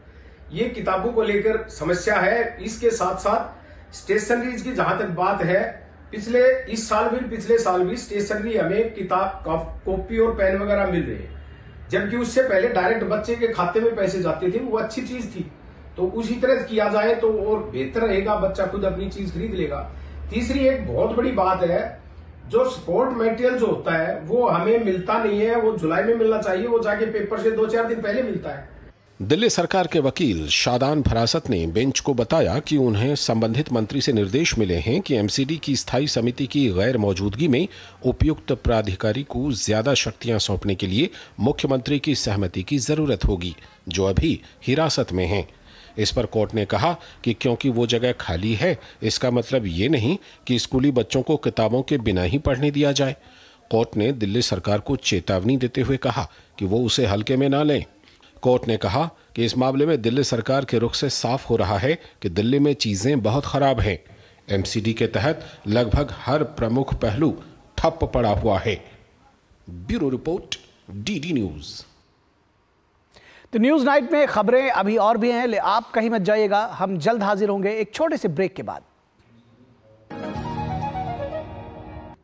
ये किताबों को लेकर समस्या है। इसके साथ साथ स्टेशनरीज की जहां तक बात है, इस साल भी पिछले साल भी स्टेशनरी हमें किताब, कॉपी और पेन वगैरह मिल रहे हैं, जबकि उससे पहले डायरेक्ट बच्चे के खाते में पैसे जाते थे। वो अच्छी चीज थी, तो उसी तरह किया जाए तो और बेहतर रहेगा, बच्चा खुद अपनी चीज खरीद लेगा। तीसरी एक बहुत बड़ी बात है, जो स्पोर्ट मटेरियल जो होता है वो हमें मिलता नहीं है। वो जुलाई में मिलना चाहिए, वो जाके पेपर से 2-4 दिन पहले मिलता है। दिल्ली सरकार के वकील शादान फरासत ने बेंच को बताया कि उन्हें संबंधित मंत्री से निर्देश मिले हैं कि एमसीडी की स्थायी समिति की गैर मौजूदगी में उपयुक्त प्राधिकारी को ज्यादा शक्तियां सौंपने के लिए मुख्यमंत्री की सहमति की जरूरत होगी, जो अभी हिरासत में हैं। इस पर कोर्ट ने कहा कि क्योंकि वो जगह खाली है, इसका मतलब ये नहीं कि स्कूली बच्चों को किताबों के बिना ही पढ़ने दिया जाए। कोर्ट ने दिल्ली सरकार को चेतावनी देते हुए कहा कि वो उसे हल्के में ना लें। कोर्ट ने कहा कि इस मामले में दिल्ली सरकार के रुख से साफ हो रहा है कि दिल्ली में चीजें बहुत खराब हैं। एमसीडी के तहत लगभग हर प्रमुख पहलू ठप पड़ा हुआ है। Bureau report, DD news. तो न्यूज नाइट में खबरें अभी और भी हैं, आप कहीं मत जाइएगा। हम जल्द हाजिर होंगे एक छोटे से ब्रेक के बाद।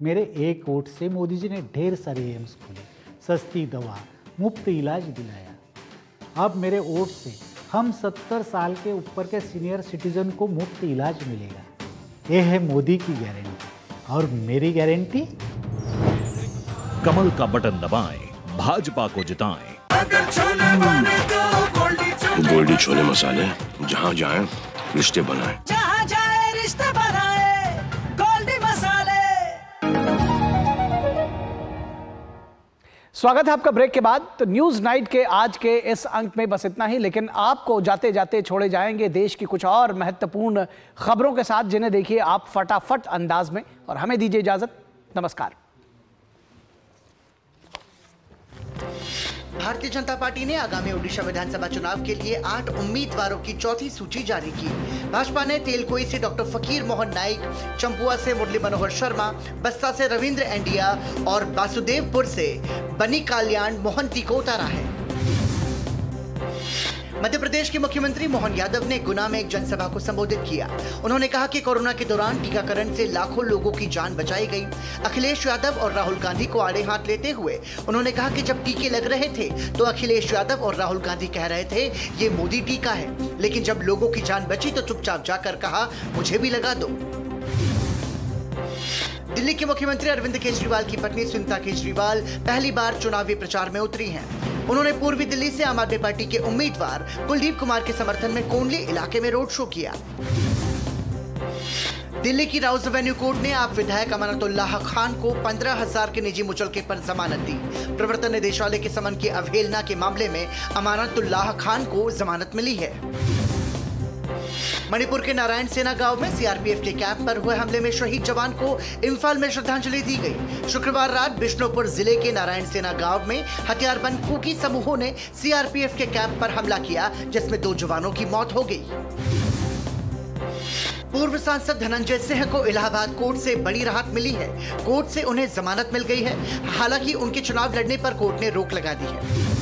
मेरे एक वोट से मोदी जी ने ढेर सारे एम्स खोले, सस्ती दवा, मुफ्त इलाज दिलाया। अब मेरे वोट से हम 70 साल के ऊपर के सीनियर सिटीजन को मुफ्त इलाज मिलेगा। ये है मोदी की गारंटी। और मेरी गारंटी, कमल का बटन दबाएं, भाजपा को जिताएं। गोल्डी छोले मसाले, जहाँ जाए रिश्ते बनाए, जहाँ जाए रिश्ते बनाए, गोल्डी मसाले। स्वागत है आपका ब्रेक के बाद। तो न्यूज नाइट के आज के इस अंक में बस इतना ही, लेकिन आपको जाते जाते छोड़े जाएंगे देश की कुछ और महत्वपूर्ण खबरों के साथ, जिन्हें देखिए आप फटाफट अंदाज में। और हमें दीजिए इजाजत। नमस्कार। भारतीय जनता पार्टी ने आगामी ओडिशा विधानसभा चुनाव के लिए 8 उम्मीदवारों की चौथी सूची जारी की। भाजपा ने तेलकोई से डॉक्टर फकीर मोहन नाइक, चंपुआ से मुरली मनोहर शर्मा, बस्ता से रविंद्र एंडिया और वासुदेवपुर से बनी कल्याण मोहंती को उतारा है। मध्य प्रदेश के मुख्यमंत्री मोहन यादव ने गुना में एक जनसभा को संबोधित किया। उन्होंने कहा कि कोरोना के दौरान टीकाकरण से लाखों लोगों की जान बचाई गई। अखिलेश यादव और राहुल गांधी को आड़े हाथ लेते हुए उन्होंने कहा कि जब टीके लग रहे थे तो अखिलेश यादव और राहुल गांधी कह रहे थे ये मोदी टीका है, लेकिन जब लोगों की जान बची तो चुपचाप जाकर कहा मुझे भी लगा दो। दिल्ली के मुख्यमंत्री अरविंद केजरीवाल की पत्नी सुनीता केजरीवाल पहली बार चुनावी प्रचार में उतरी हैं। उन्होंने पूर्वी दिल्ली से आम आदमी पार्टी के उम्मीदवार कुलदीप कुमार के समर्थन में कोंडली इलाके में रोड शो किया। दिल्ली की राउज एवेन्यू कोर्ट ने आप विधायक अमानतुल्लाह खान को 15,000 के निजी मुचलके पर जमानत दी। प्रवर्तन निदेशालय के समन की अवहेलना के मामले में अमानतुल्लाह खान को जमानत मिली है। मणिपुर के नारायण सेना गांव में सीआरपीएफ के कैंप पर हुए हमले में शहीद जवान को इम्फाल में श्रद्धांजलि दी गई। शुक्रवार रात बिष्णुपुर जिले के नारायण सेना गांव में हथियारबंद कुकी समूहों ने सीआरपीएफ के कैंप पर हमला किया, जिसमें 2 जवानों की मौत हो गई। पूर्व सांसद धनंजय सिंह को इलाहाबाद कोर्ट से बड़ी राहत मिली है। कोर्ट से उन्हें जमानत मिल गई है। हालांकि उनके चुनाव लड़ने पर कोर्ट ने रोक लगा दी है।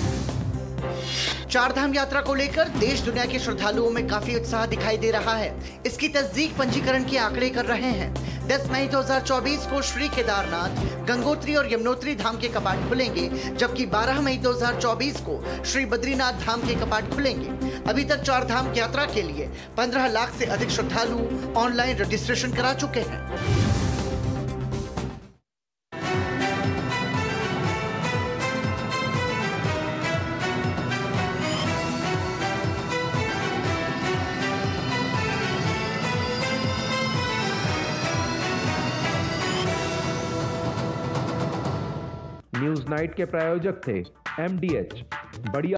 चारधाम यात्रा को लेकर देश दुनिया के श्रद्धालुओं में काफी उत्साह दिखाई दे रहा है। इसकी तस्दीक पंजीकरण के आंकड़े कर रहे हैं। 10 मई 2024 को श्री केदारनाथ, गंगोत्री और यमुनोत्री धाम के कपाट खुलेंगे, जबकि 12 मई 2024 को श्री बद्रीनाथ धाम के कपाट खुलेंगे। अभी तक चारधाम यात्रा के लिए 15 लाख से अधिक श्रद्धालु ऑनलाइन रजिस्ट्रेशन करा चुके हैं। न्यूज नाइट के प्रायोजक थे MDH, बढ़िया